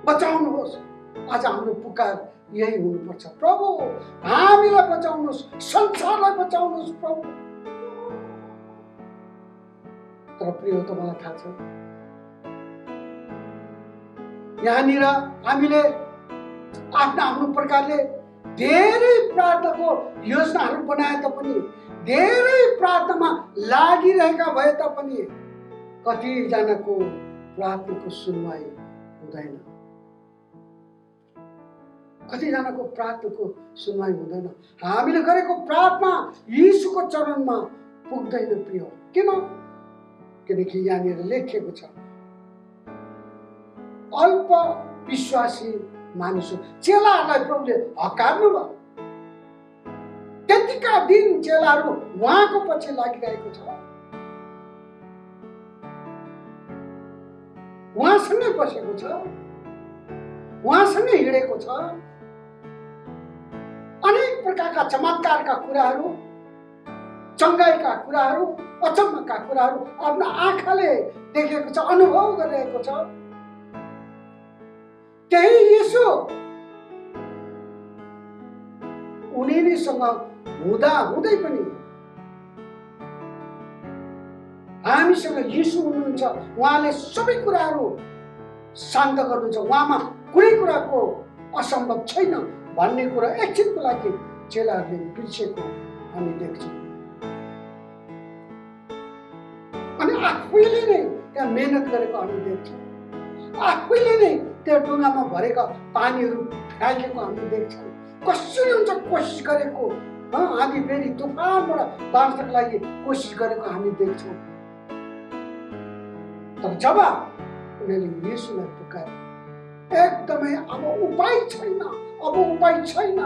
बचाउनुहोस्, आज हाम्रो पुकार यही हुनुपर्छ। प्रभु हामीलाई बचाउनुहोस्, संसारलाई बचाउनुहोस् प्रभु। तर प्रिय तपाईँलाई थाहा छ, यहाँनिर हामीले आफ्नो प्रकारले धेरै प्रार्थनाको योजनाहरू बनाए तापनि, धेरै प्रार्थनामा लागिरहेका भए तापनि कतिजनाको प्रार्थनाको सुनवाई हुँदैन। कतिजनाको प्रार्थनाको सुनवाई हुँदैन। हामीले गरेको प्रार्थना यीशुको चरणमा पुग्दैन प्रिय। किन? किनकि यहाँनिर लेखिएको छ अल्प विश्वासी मानिसहरू, चेलाहरूलाई प्रभुले हकार्नु भयो। त्यतिका दिन चेलाहरू उहाँको पछि लागिरहेको छ, उहाँसँगै बसेको छ, उहाँसँगै हिँडेको छ। अनेक प्रकारका चमत्कारका कुराहरू, चङ्गाइका कुराहरू, अचम्मका कुराहरू आफ्नो आँखाले देखेको छ, अनुभव गरिरहेको छ। त्यही यीशु उनीसँग हुँदा हुँदै पनि हामीसँग यीशु हुनुहुन्छ। उहाँले सबै कुराहरू शान्त गर्नुहुन्छ। उहाँमा कुनै कुराको असम्भव छैन भन्ने कुरा एकछिनको लागि चेलाहरूले बिर्सेको हामी देख्छौँ। अनि आफैले नै त्यहाँ मेहनत गरेको हामी देख्छौँ। आफैले नै त्यो ढुङ्गामा भरेका पानीहरू फ्याँकेको हामी देख्छौँ। कसरी हुन्छ कोसिस गरेको आँधी बेरी तुफानबाट बाँच्नको लागि कोसिस गरेको हामी देख्छौँ। तर जब उनीहरूले येशूलाई पुकारे, एकदमै अब उपाय छैन, अब उपाय छैन,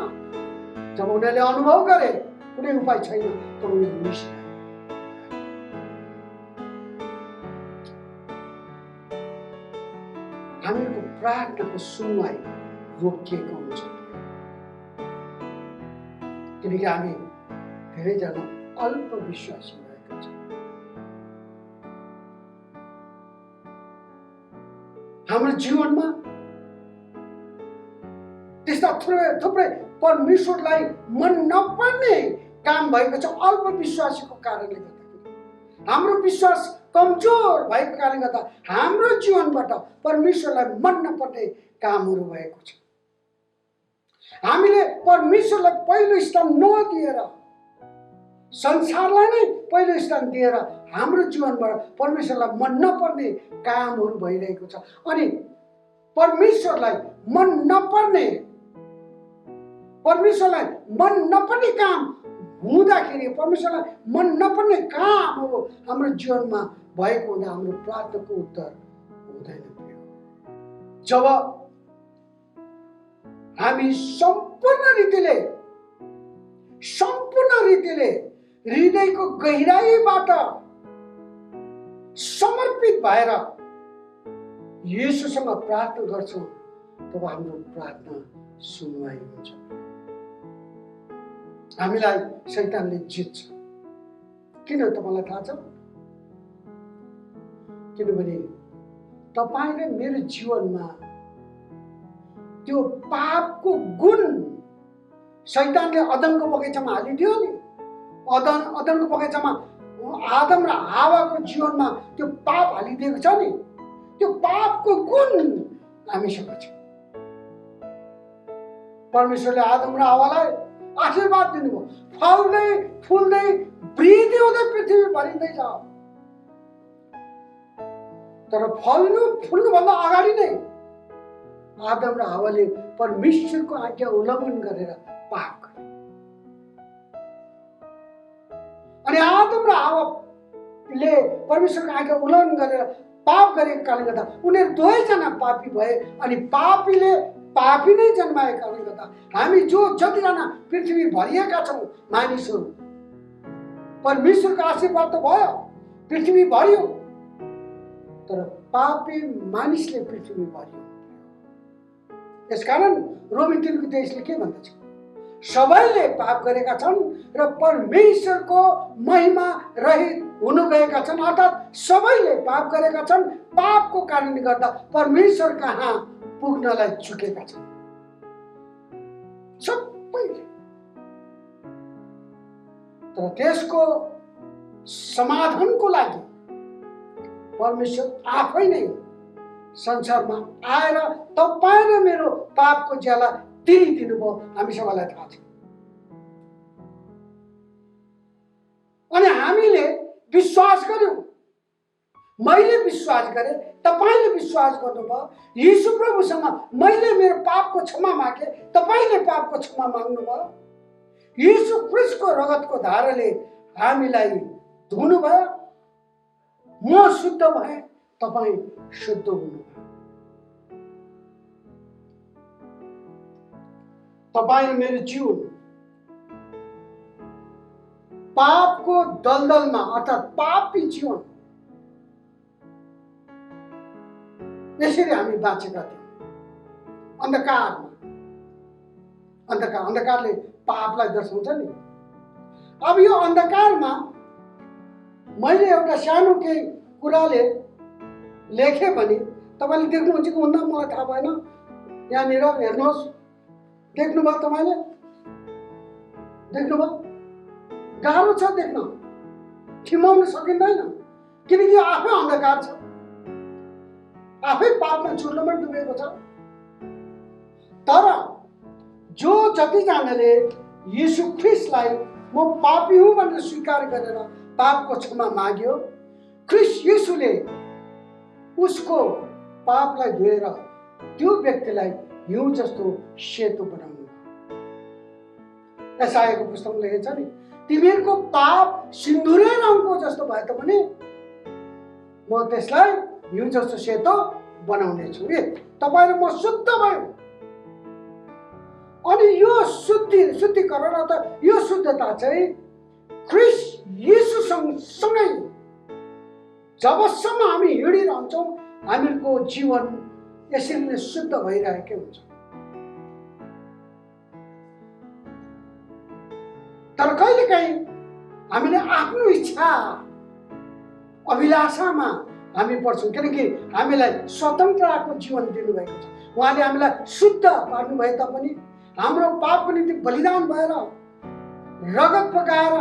जब उनीहरूले अनुभव गरे कुनै उपाय छैन, तब उनीहरूले येशूलाई हामीहरूको प्रार्थनाको सुनवाई रोकिएको हुन्छ, किनकि हामी धेरैजना अल्प विश्वासी भएका छौँ। हाम्रो जीवनमा त्यस्ता थुप्रै परमेश्वरलाई मन नपर्ने काम भएको छ अल्प विश्वासीको कारणले गर्दाखेरि। हाम्रो विश्वास कमजोर भएको कारणले गर्दा हाम्रो जीवनबाट परमेश्वरलाई मन नपर्ने कामहरू भएको छ। हामीले परमेश्वरलाई पहिलो स्थान नदिएर, संसारलाई नै पहिलो स्थान दिएर हाम्रो जीवनबाट परमेश्वरलाई मन नपर्ने कामहरू भइरहेको छ। अनि परमेश्वरलाई मन नपर्ने काम हुँदाखेरि, परमेश्वरलाई मन नपर्ने कामहरू हाम्रो जीवनमा भएको हुँदा हाम्रो प्रार्थनाको उत्तर हुँदैन। जब हामी सम्पूर्ण रीतिले हृदयको गहिराईबाट समर्पित भएर येशूसँग प्रार्थना गर्छौँ, तब हाम्रो प्रार्थना सुनवाई हुन्छ। हामीलाई शैतानले जित्छ। किन तपाईँलाई थाहा छ? किनभने तपाईँ र मेरो जीवनमा त्यो पापको गुण शैतानले अदनको बगैँचामा हालिदियो नि। अदनको बगैँचामा आदम र हावाको जीवनमा त्यो पाप हालिदिएको छ नि। त्यो पापको गुण हामीसँग छ। परमेश्वरले आदम र हावालाई आशीर्वाद दिनुभयो, फल्दै फुल्दै वृद्धि हुँदै पृथ्वी भरिँदै जाओ। तर फुल्नुभन्दा अगाडि नै आदम र हावाले परमेश्वरको आज्ञा उल्लङ्घन गरेर पाप गरे। अनि आदम र हावाले परमेश्वरको आज्ञा उल्लङ्घन गरेर पाप गरेको कारणले गर्दा उनीहरू दुवैजना पापी भए। अनि पापी नै जन्माएको कारणले गर्दा हामी जतिजना पृथ्वी भरिएका छौँ मानिसहरू, परमेश्वरको आशीर्वाद त भयो, पृथ्वी भरियो, तर पापी मानिसले पृथ्वी भरियो। यसकारण रोमी 3:23 के भन्दछ? सबैले पाप गरेका छन् र परमेश्वरको महिमा रहित हुनु गएका छन्। अर्थात् सबैले पाप गरेका छन्, पापको कारणले गर्दा परमेश्वर कहाँ पुग्नलाई चुकेका छन् सबैले। तर त्यसको समाधानको लागि परमेश्वर आफै नै संसारमा आएर तपाईँ र मेरो पापको ज्याला तिरिदिनु भयो। हामी सबैलाई थाहा छ। अनि हामीले विश्वास गर्यौँ। मैले विश्वास गरेँ, तपाईँले विश्वास गर्नुभयो। यीशु प्रभुसँग मैले मेरो पापको क्षमा मागे, तपाईँले पापको क्षमा माग्नुभयो। यीशु ख्रीष्टको रगतको धाराले हामीलाई धुनुभयो। म शुद्ध भएँ, तपाईँ शुद्ध हुनुभयो। तपाईँ मेरो जीवन पापको दलदलमा अर्थात् पापी जीवन यसरी हामी बाँचेका थियौँ अन्धकारले पापलाई दर्शाउँछ नि। अब यो अन्धकारमा मैले एउटा सानो केही कुराले लेखेँ भने तपाईँले देख्नुहुन्छ कि हुन्न मलाई थाहा भएन। यहाँनिर हेर्नुहोस्, देख्नुभयो? तपाईँले देख्नुभयो? गाह्रो छ देख्न, ठिमाउन सकिँदैन, किनकि यो आफै अन्धकार छ, आफै पापमा चुर्लमा डुबेको छ। तर जतिजनाले यीशु ख्रीष्टलाई म पापी हुँ भनेर स्वीकार गरेर पापको क्षमा माग्यो, ख्रीष्ट यीशुले उसको पापलाई धोएर त्यो व्यक्तिलाई हिउँ जस्तो सेतो बनाउनु। यशायाको पुस्तकमा लेखेको छ नि, तिमीहरूको पाप सिन्दुरै रङको जस्तो भए तापनि म त्यसलाई हिउँ जस्तो सेतो बनाउने छु। तपाईँ र म शुद्ध भयो। अनि यो शुद्धिकरण अथवा यो शुद्धता चाहिँ ख्रिस्ट येशूसँगै जबसम्म हामी हिँडिरहन्छौँ हामीहरूको जीवन यसरी नै शुद्ध भइरहेकै हुन्छ। तर कहिलेकाहीँ हामीले आफ्नो इच्छा अभिलाषामा हामी पर्छौँ, किनकि हामीलाई स्वतन्त्रताको जीवन दिनुभएको छ। उहाँले हामीलाई शुद्ध पार्नु भए तापनि, हाम्रो पापको निम्ति बलिदान भएर रगत बगाएर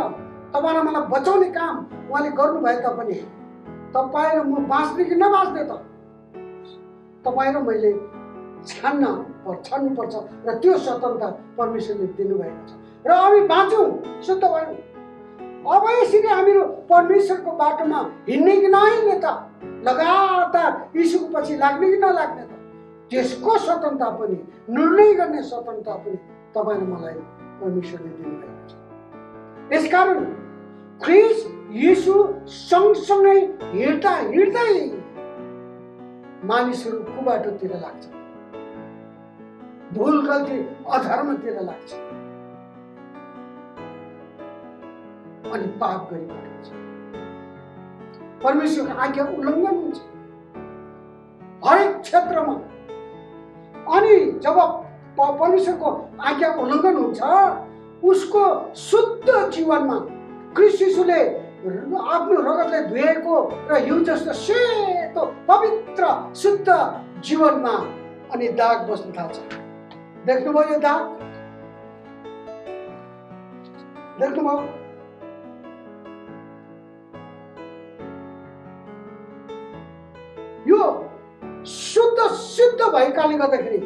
तपाईँ र मलाई बचाउने काम उहाँले गर्नुभए तापनि तपाईँ र म बाँच्ने कि नबाँच्ने त तपाईँ र मैले छान्नुपर्छ र त्यो स्वतन्त्रता परमेश्वरले दिनुभएको छ र हामी बाँचौँ, शुद्ध भयौँ। अब यसरी हामीहरू परमेश्वरको बाटोमा हिँड्ने कि नहिँड्ने त, लगातार यीशुको पछि लाग्ने कि नलाग्ने त, त्यसको स्वतन्त्रता पनि, निर्णय गर्ने स्वतन्त्रता पनि तपाईँ र मलाई परमेश्वरले दिनुभएको छ। यसकारण ख्रिस्ट येशू सँगसँगै हिँड्दा हिँड्दै मानिसहरू कुबाटोतिर लाग्छ, भुल गल्ती अधर्मतिर लाग्छ अनि पाप गरिरहेको। परमेश्वरको आज्ञा उल्लङ्घन हुन्छ हरेक क्षेत्रमा। अनि जब परमेश्वरको आज्ञा उल्लङ्घन हुन्छ, उसको शुद्ध जीवनमा ख्रिस्ट येशूले आफ्नो रगतले धुएको र हिउँ जस्तो सेतो पवित्र शुद्ध जीवनमा अनि दाग बस्न थाल्छ। देख्नुभयो यो दाग? देख्नुभयो? यो शुद्ध भएकाले गर्दाखेरि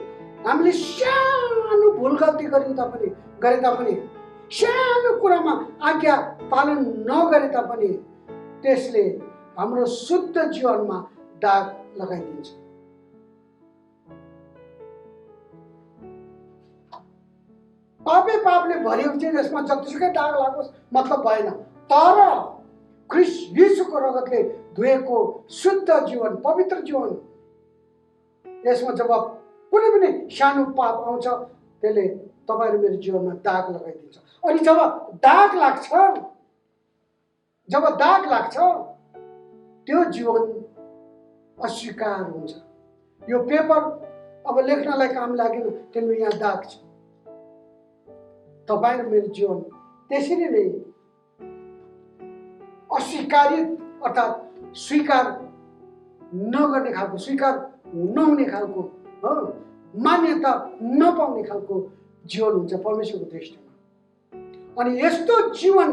हामीले सानो भुल गल्ती गरे तापनि सानो कुरामा आज्ञा पालन नगरे तापनि त्यसले हाम्रो शुद्ध जीवनमा दाग लगाइदिन्छ। पापले भरिएको चाहिँ यसमा जतिसुकै दाग लागोस् मतलब भएन। तर ख्रिस्ट येशूको रगतले धुएको शुद्ध जीवन, पवित्र जीवन, यसमा जब कुनै पनि सानो पाप आउँछ त्यसले तपाईँ र मेरो जीवनमा दाग लगाइदिन्छ। अनि जब दाग लाग्छ त्यो जीवन अस्वीकार हुन्छ। यो पेपर अब लेख्नलाई काम लागेन, किनभने यहाँ दाग छ। तपाईँ र मेरो जीवन त्यसरी नै अस्वीकारित अर्थात् स्वीकार नगर्ने खालको, स्वीकार नहुने खालको, मान्यता नपाउने खालको जीवन हुन्छ परमेश्वरको दृष्टिमा। अनि यस्तो जीवन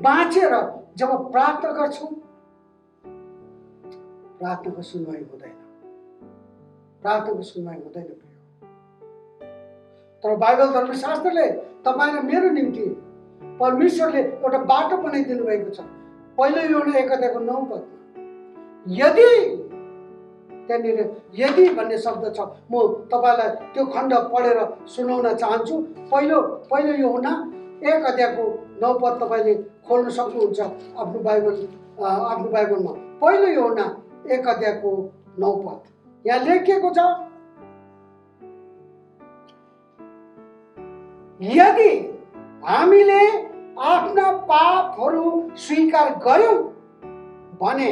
बाँचेर जब प्रार्थना गर्छौँ, प्रार्थनाको सुनवाई हुँदैन। तर बाइबल धर्मशास्त्रले तपाईँ र मेरो निम्ति परमेश्वरले एउटा बाटो बनाइदिनु भएको छ। पहिलो यूहन्ना 1:9 यदि त्यहाँनिर यदि भन्ने शब्द छ। म तपाईँलाई त्यो खण्ड पढेर सुनाउन चाहन्छु। पहिलो यूहन्ना 1:9 तपाईँले खोल्न सक्नुहुन्छ आफ्नो बाइबलमा। पहिलो यूहन्ना 1:9 यहाँ लेखिएको छ, यदि हामीले आफ्ना पापहरू स्वीकार गर्यौं भने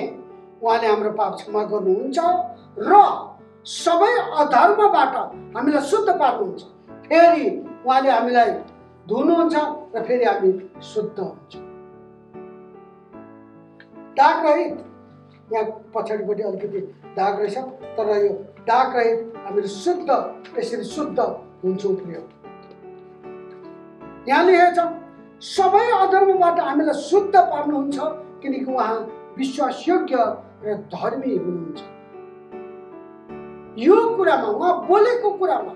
उहाँले हाम्रो पाप क्षमा गर्नुहुन्छ र सबै अधर्मबाट हामीलाई शुद्ध पार्नुहुन्छ। फेरि उहाँले हामीलाई धुनुहुन्छ र फेरि हामी शुद्ध हुन्छ। दाग रहित, यहाँ पछाडिपट्टि अलिकति दाग रहेछ, तर यो दाग रहित हामीहरू शुद्ध, यसरी शुद्ध हुन्छौँ प्रिय। यहाँ लेखेको छ सबै अधर्मबाट हामीलाई शुद्ध पार्नुहुन्छ, किनकि उहाँ विश्वासयोग्य र धर्मी हुनुहुन्छ। यो कुरामा, उहाँ बोलेको कुरामा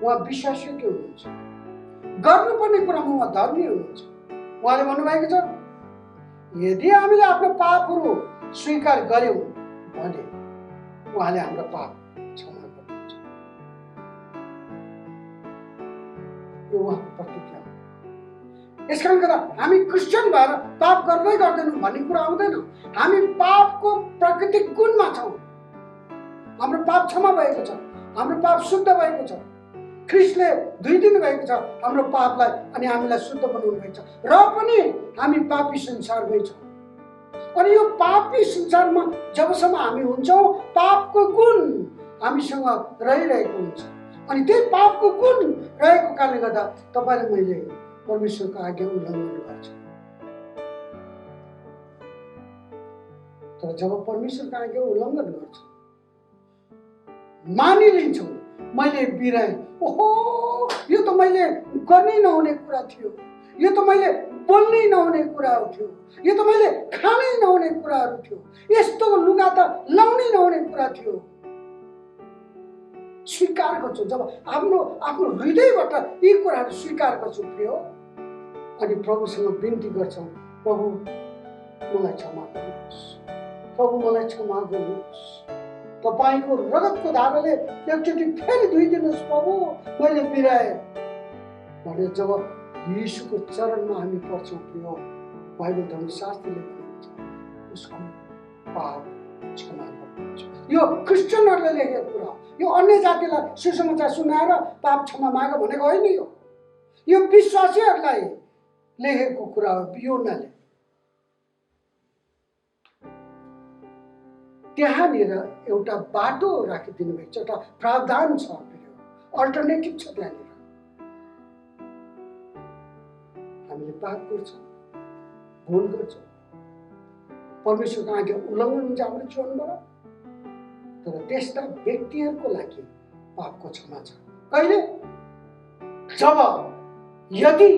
उहाँ विश्वासयोग्य हुनुहुन्छ, गर्नुपर्ने कुरामा उहाँ धर्मी हुनुहुन्छ। उहाँले भन्नुभएको छ यदि हामीले आफ्नो पापहरू स्वीकार गर्यौं भने उहाँले हाम्रो पाप क्षमा गर्नुहुन्छ। यो उहाँको प्रतिज्ञा हो। यस कारणले गर्दा हामी क्रिस्चियन भएर पाप गर्दै गर्दैनौँ भन्ने कुरा आउँदैन। हामी पापको प्राकृतिक गुणमा छौँ। हाम्रो पाप क्षमा भएको छ, हाम्रो पाप शुद्ध भएको छ। ख्रिस्टले धोइदिनु भएको छ हाम्रो पापलाई अनि हामीलाई शुद्ध बनाउनु भएको छ। र पनि हामी पापी संसारमै छौँ। अनि यो पापी संसारमा जबसम्म हामी हुन्छौँ पापको गुण हामीसँग रहिरहेको हुन्छ। अनि त्यही पापको गुण रहेको कारणले गर्दा तपाईँ र मैले परमेश्वरको आज्ञा उल्लङ्घन गर्छु। तर जब परमेश्वरको आज्ञा उल्लङ्घन गर्छु, मानिलिन्छौँ मैले बिराएँ, ओहो यो त मैले गर्नै नहुने कुरा थियो, यो त मैले बोल्नै नहुने कुराहरू थियो, यो त मैले खानै नहुने कुराहरू थियो, यस्तो लुगा त लाउनै नहुने कुरा थियो। स्वीकार गर्छु जब आफ्नो हृदयबाट यी कुराहरू स्वीकार गर्छु प्रिय, अनि प्रभुसँग बिन्ती गर्छौँ, प्रभु मलाई क्षमा गर्नुहोस्, प्रभु मलाई क्षमा गर्नुहोस्, तपाईँको रगतको धाराले एकचोटि फेरि धोइदिनुहोस् प्रभु, मैले बिराएँ भनेर जब यीशुको चरणमा हामी पर्छौँ प्रिय, बाइबल धर्मशास्त्रले भनेको छ उसको पाप क्षमा गर्नुहुन्छ। यो क्रिस्चियनहरूले लेखेको कुरा हो। यो अन्य जातिलाई सुसमाचार सुनाएर पाप क्षमा माग भनेको होइन। यो विश्वासीहरूलाई लेखेको कुरा हो। योनाले त्यहाँनिर एउटा बाटो राखिदिनु भएको छ, एउटा प्रावधान छ, अल्टरनेटिभ छ। त्यहाँनिर हामीले पाप गर्छौँ, भुल गर्छौँ, परमेश्वरको आज्ञा उल्लङ्घन हुन्छ हाम्रो जीवनबाट, तर त्यस्ता व्यक्तिहरूको लागि पापको क्षमा छ। कहिले? जब यदि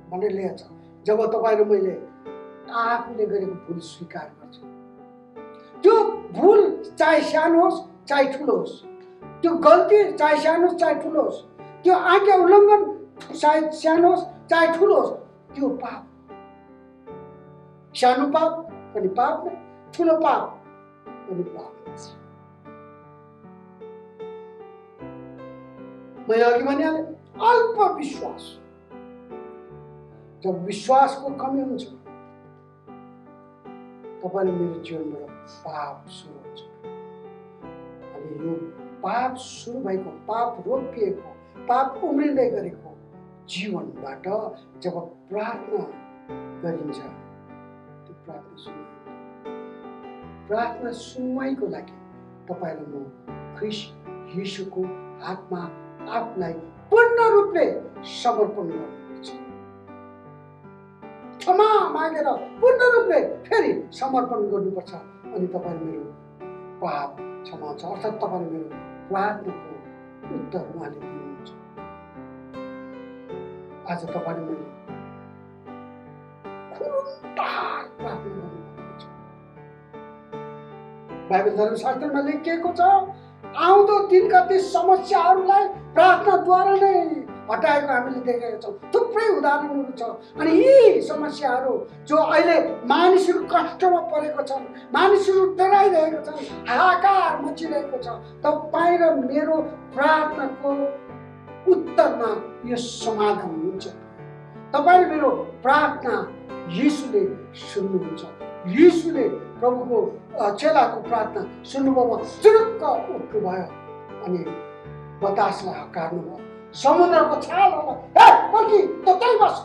भनेर लेखेको छ, जब तपाईँ र मैले आफूले गरेको भुल स्वीकार गर्छौँ। त्यो भुल चाहे सानो होस् चाहे ठुलो होस्, त्यो गल्ती चाहे सानो होस् चाहे ठुलो होस्, त्यो आज्ञा उल्लङ्घन चाहे सानो होस् चाहे ठुलो होस्, त्यो पाप। सानो पाप पनि पाप नै, ठुलो पाप पनि पाप। मैले अघि भनिहालेँ, अल्प विश्वास। जब विश्वासको कमी हुन्छ तपाईँले मेरो जीवनबाट पाप सुरु हुन्छ। अनि यो पाप सुरु भएको, पाप रोपिएको, पाप उम्रिँदै गरेको जीवनबाट जब प्रार्थना गरिन्छ, त्यो प्रार्थना सुनवाईको लागि तपाईँलाई म ख्रिस्ट यीशुको हातमा आफूलाई पूर्ण रूपले समर्पण गर्नुपर्छ। क्षमा मागेर पूर्ण रूपले फेरि समर्पण गर्नुपर्छ। अनि तपाईँले मेरो पाप क्षमा छ, अर्थात् तपाईँले मेरो प्रार्थनाको उत्तर उहाँले दिनुहुन्छ। आज तपाईँले मैले खुरुन्तार प्रार्थना गर्नुपर्छ। बाइबल धर्मशास्त्रमा लेखिएको छ, आउँदो दिनका ती समस्याहरूलाई प्रार्थनाद्वारा नै हटाएको हामीले देखेका छौँ। थुप्रै उदाहरणहरू छ। अनि यी समस्याहरू जो अहिले मानिसहरू कष्टमा परेको छन्, मानिसहरू डराइरहेको छन्, हाहाकार मचिरहेको छ, तपाईँ र मेरो प्रार्थनाको उत्तरमा यो समाधान हुन्छ। तपाईँ मेरो प्रार्थना यीशुले सुन्नुहुन्छ। यीशुले प्रभुको चेलाको प्रार्थना सुन्नुभयो, चुरुक्क उठ्नुभयो अनि बतासलाई हकार्नुभयो, समुद्रको छालहरूलाई ए पल्की ततै बस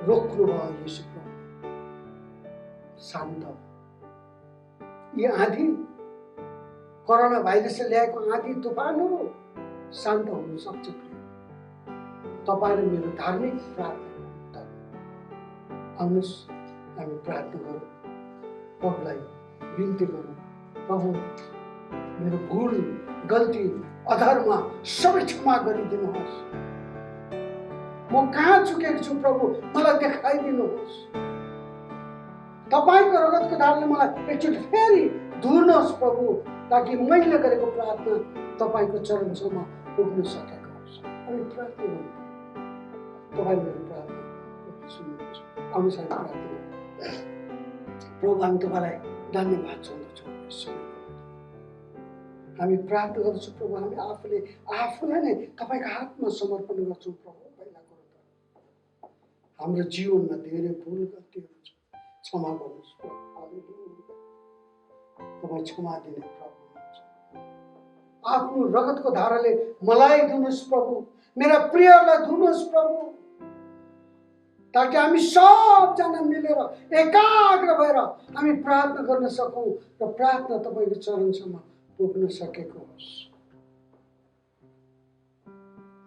रोक्नुभयो। यीशु प्रभु शान्त। यी आँधी, कोरोना भाइरसले ल्याएको आँधी तुफानहरू शान्त हुन सक्छ। तपाईँ र मेरो धार्मिक प्रार्थना आउनुहोस्, हामी प्रार्थना गरौँ, प्रभुलाई बिन्ती गरौँ, प्रभु मेरो भुल गल्ती अधर्म सबै क्षमा गरिदिनुहोस्। म कहाँ चुकेको छु प्रभु, मलाई देखाइदिनुहोस्। तपाईँको रगतको धारले मलाई एकचोटि फेरि धुनुहोस् प्रभु, ताकि मैले गरेको प्रार्थना तपाईँको चरणसम्म पुग्न सकेको होस्। अनि प्रार्थना गरौँ, तपाईँ मेरो प्रार्थना सुन्नुहुन्छ। आउनुहोस् हामी प्रार्थना गरौँ। प्रभु हामी तपाईँलाई धन्यवाद चढाउँदछौँ। हामी प्रार्थना गर्दछौँ प्रभु, हामी आफूलाई नै तपाईँको हातमा समर्पण गर्छौँ प्रभु। हाम्रो जीवनमा धेरै भुल गल्तीहरू छ, क्षमा गर्नुहोस् प्रभु। हालेलुया। तपाईँ क्षमा दिने प्रभु हुनुहुन्छ। आफ्नो रगतको धाराले मलाई धुनुहोस् प्रभु, मेरा प्रियहरूलाई धुनुहोस् प्रभु, ताकि हामी सबजना मिलेर एकाग्र भएर हामी प्रार्थना गर्न सकौँ र प्रार्थना तपाईँको चरणसम्म पुग्न सकेको होस्,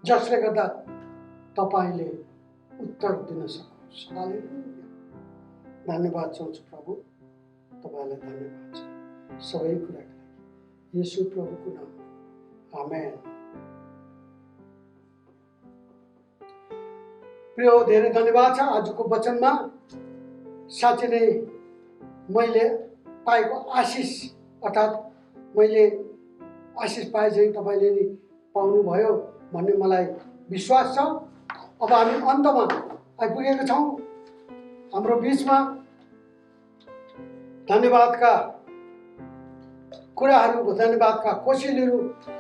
जसले गर्दा तपाईँले उत्तर दिन सक्नुहोस्। हालेलुया। धन्यवाद चाहन्छु प्रभु, तपाईँलाई धन्यवाद छ सबै कुराको लागि, येशू प्रभुको नाम, आमेन। प्रिय धेरै धन्यवाद छ आजको वचनमा। साँच्चै नै मैले पाएको आशिष, अर्थात् मैले आशिष पाए चाहिँ तपाईँले नि पाउनुभयो भन्ने मलाई विश्वास छ। अब हामी अन्तमा आइपुगेका छौँ। हाम्रो बिचमा धन्यवादका कुराहरू, धन्यवादका कोसिलहरू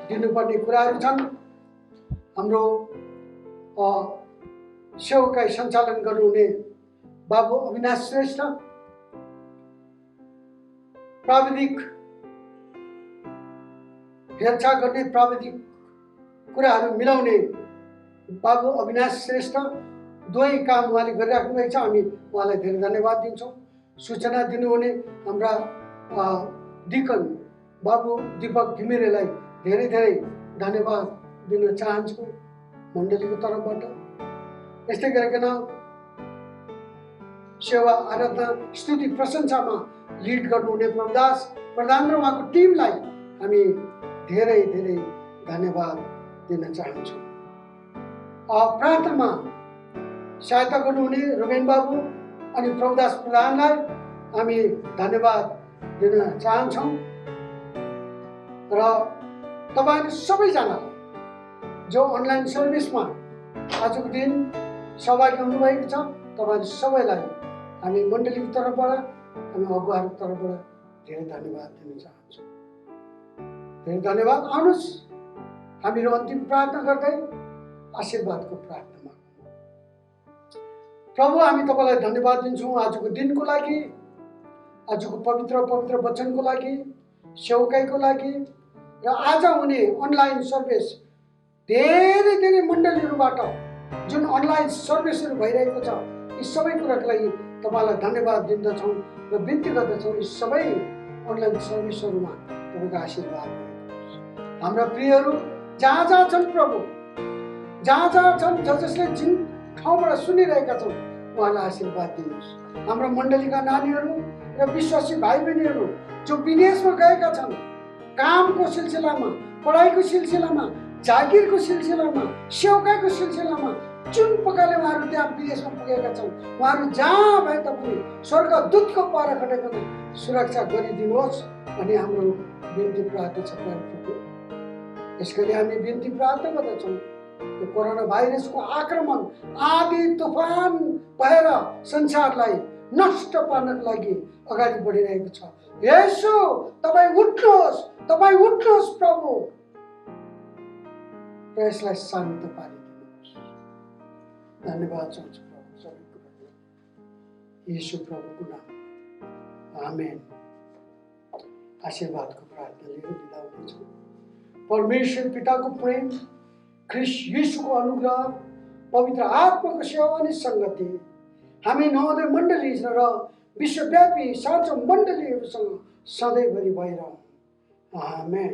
दिनुपर्ने कुराहरू छन्। हाम्रो सेवाकाई सञ्चालन गर्नुहुने बाबु अविनाश श्रेष्ठ, प्राविधिक हेरचाह गर्ने, प्राविधिक कुराहरू मिलाउने बाबु अविनाश श्रेष्ठ, दुवै काम उहाँले गरिराख्नु भएको छ। हामी उहाँलाई धेरै धन्यवाद दिन्छौँ। सूचना दिनुहुने हाम्रा डिकन बाबु दीपक घिमिरेलाई धेरै धेरै धन्यवाद दिन चाहन्छु मण्डलीको तर्फबाट। यस्तै गरिकन सेवा, आराधना, स्तुति, प्रशंसामा लिड गर्नुहुने प्रभुदास प्रधान र उहाँको टिमलाई हामी धेरै धेरै धन्यवाद दिन चाहन्छौँ। प्रार्थनामा सहायता गर्नुहुने रुबेन बाबु अनि प्रभुदास प्रधानलाई हामी धन्यवाद दिन चाहन्छौँ। र तपाईँहरू सबैजनालाई जो अनलाइन सर्भिसमा आजको दिन सहभागी हुनुभएको छ, तपाईँहरू सबैलाई हामी मण्डलीको तर्फबाट, हामी अगुवाहरूको तर्फबाट धेरै धन्यवाद दिन चाहन्छौँ। धेरै धन्यवाद। आउनुहोस् हामीहरू अन्तिम प्रार्थना गर्दै आशीर्वादको प्रार्थना मागौँ। प्रभु, हामी तपाईँलाई धन्यवाद दिन्छौँ आजको दिनको लागि, आजको पवित्र पवित्र वचनको लागि, सेवकाईको लागि, र आज हुने अनलाइन सर्भिस धेरै धेरै मण्डलीहरूबाट जुन अनलाइन सर्भिसहरू भइरहेको छ, यी सबै कुराको लागि तपाईँलाई धन्यवाद दिँदछौँ र बिन्ती गर्दछौँ यी सबै अनलाइन सर्भिसहरूमा तपाईँको आशीर्वाद होस्। हाम्रा प्रियहरू जहाँ जहाँ छन् प्रभु, जहाँ जहाँ छन्, जसले जुन ठाउँबाट सुनिरहेका छन्, उहाँलाई आशीर्वाद दिनुहोस्। हाम्रो मण्डलीका नानीहरू र विश्वासी भाइ बहिनीहरू जो विदेशमा गएका छन्, कामको सिलसिलामा, पढाइको सिलसिलामा, जागिरको सिलसिलामा, सेवकाईको सिलसिलामा, जुन प्रकारले उहाँहरू त्यहाँ विदेशमा पुगेका छन्, उहाँहरू जहाँ भए तापनि स्वर्गदूतको पर खटेकन सुरक्षा गरिदिनुहोस् अनि हाम्रो बिन्ती प्रार्थना छ प्रभु। यसरी हामी बिन्ती प्रार्थना गर्दछौँ। यो कोरोना भाइरसको आक्रमण आदि तुफान भएर संसारलाई नष्ट पार्नको लागि अगाडि बढिरहेको छ। येशू तपाईँ उठ्नुहोस्, तपाईँ उठ्नुहोस् प्रभु, र यसलाई शान्त पारिदिनुहोस्। धन्यवाद चाहन्छु प्रभु सबै कुराको, येशू प्रभुको नाम, आमेन। आशीर्वादको प्रार्थना लिएर बिदा हुनेछु। परमेश्वर पिताको प्रेम, ख्रिस्ट येशूको अनुग्रह, पवित्र आत्माको सेवा अनि सङ्गति हामी नवोदय मण्डली र विश्वव्यापी साँचो मण्डलीहरूसँग सधैँभरि भइरहँ। आमेन।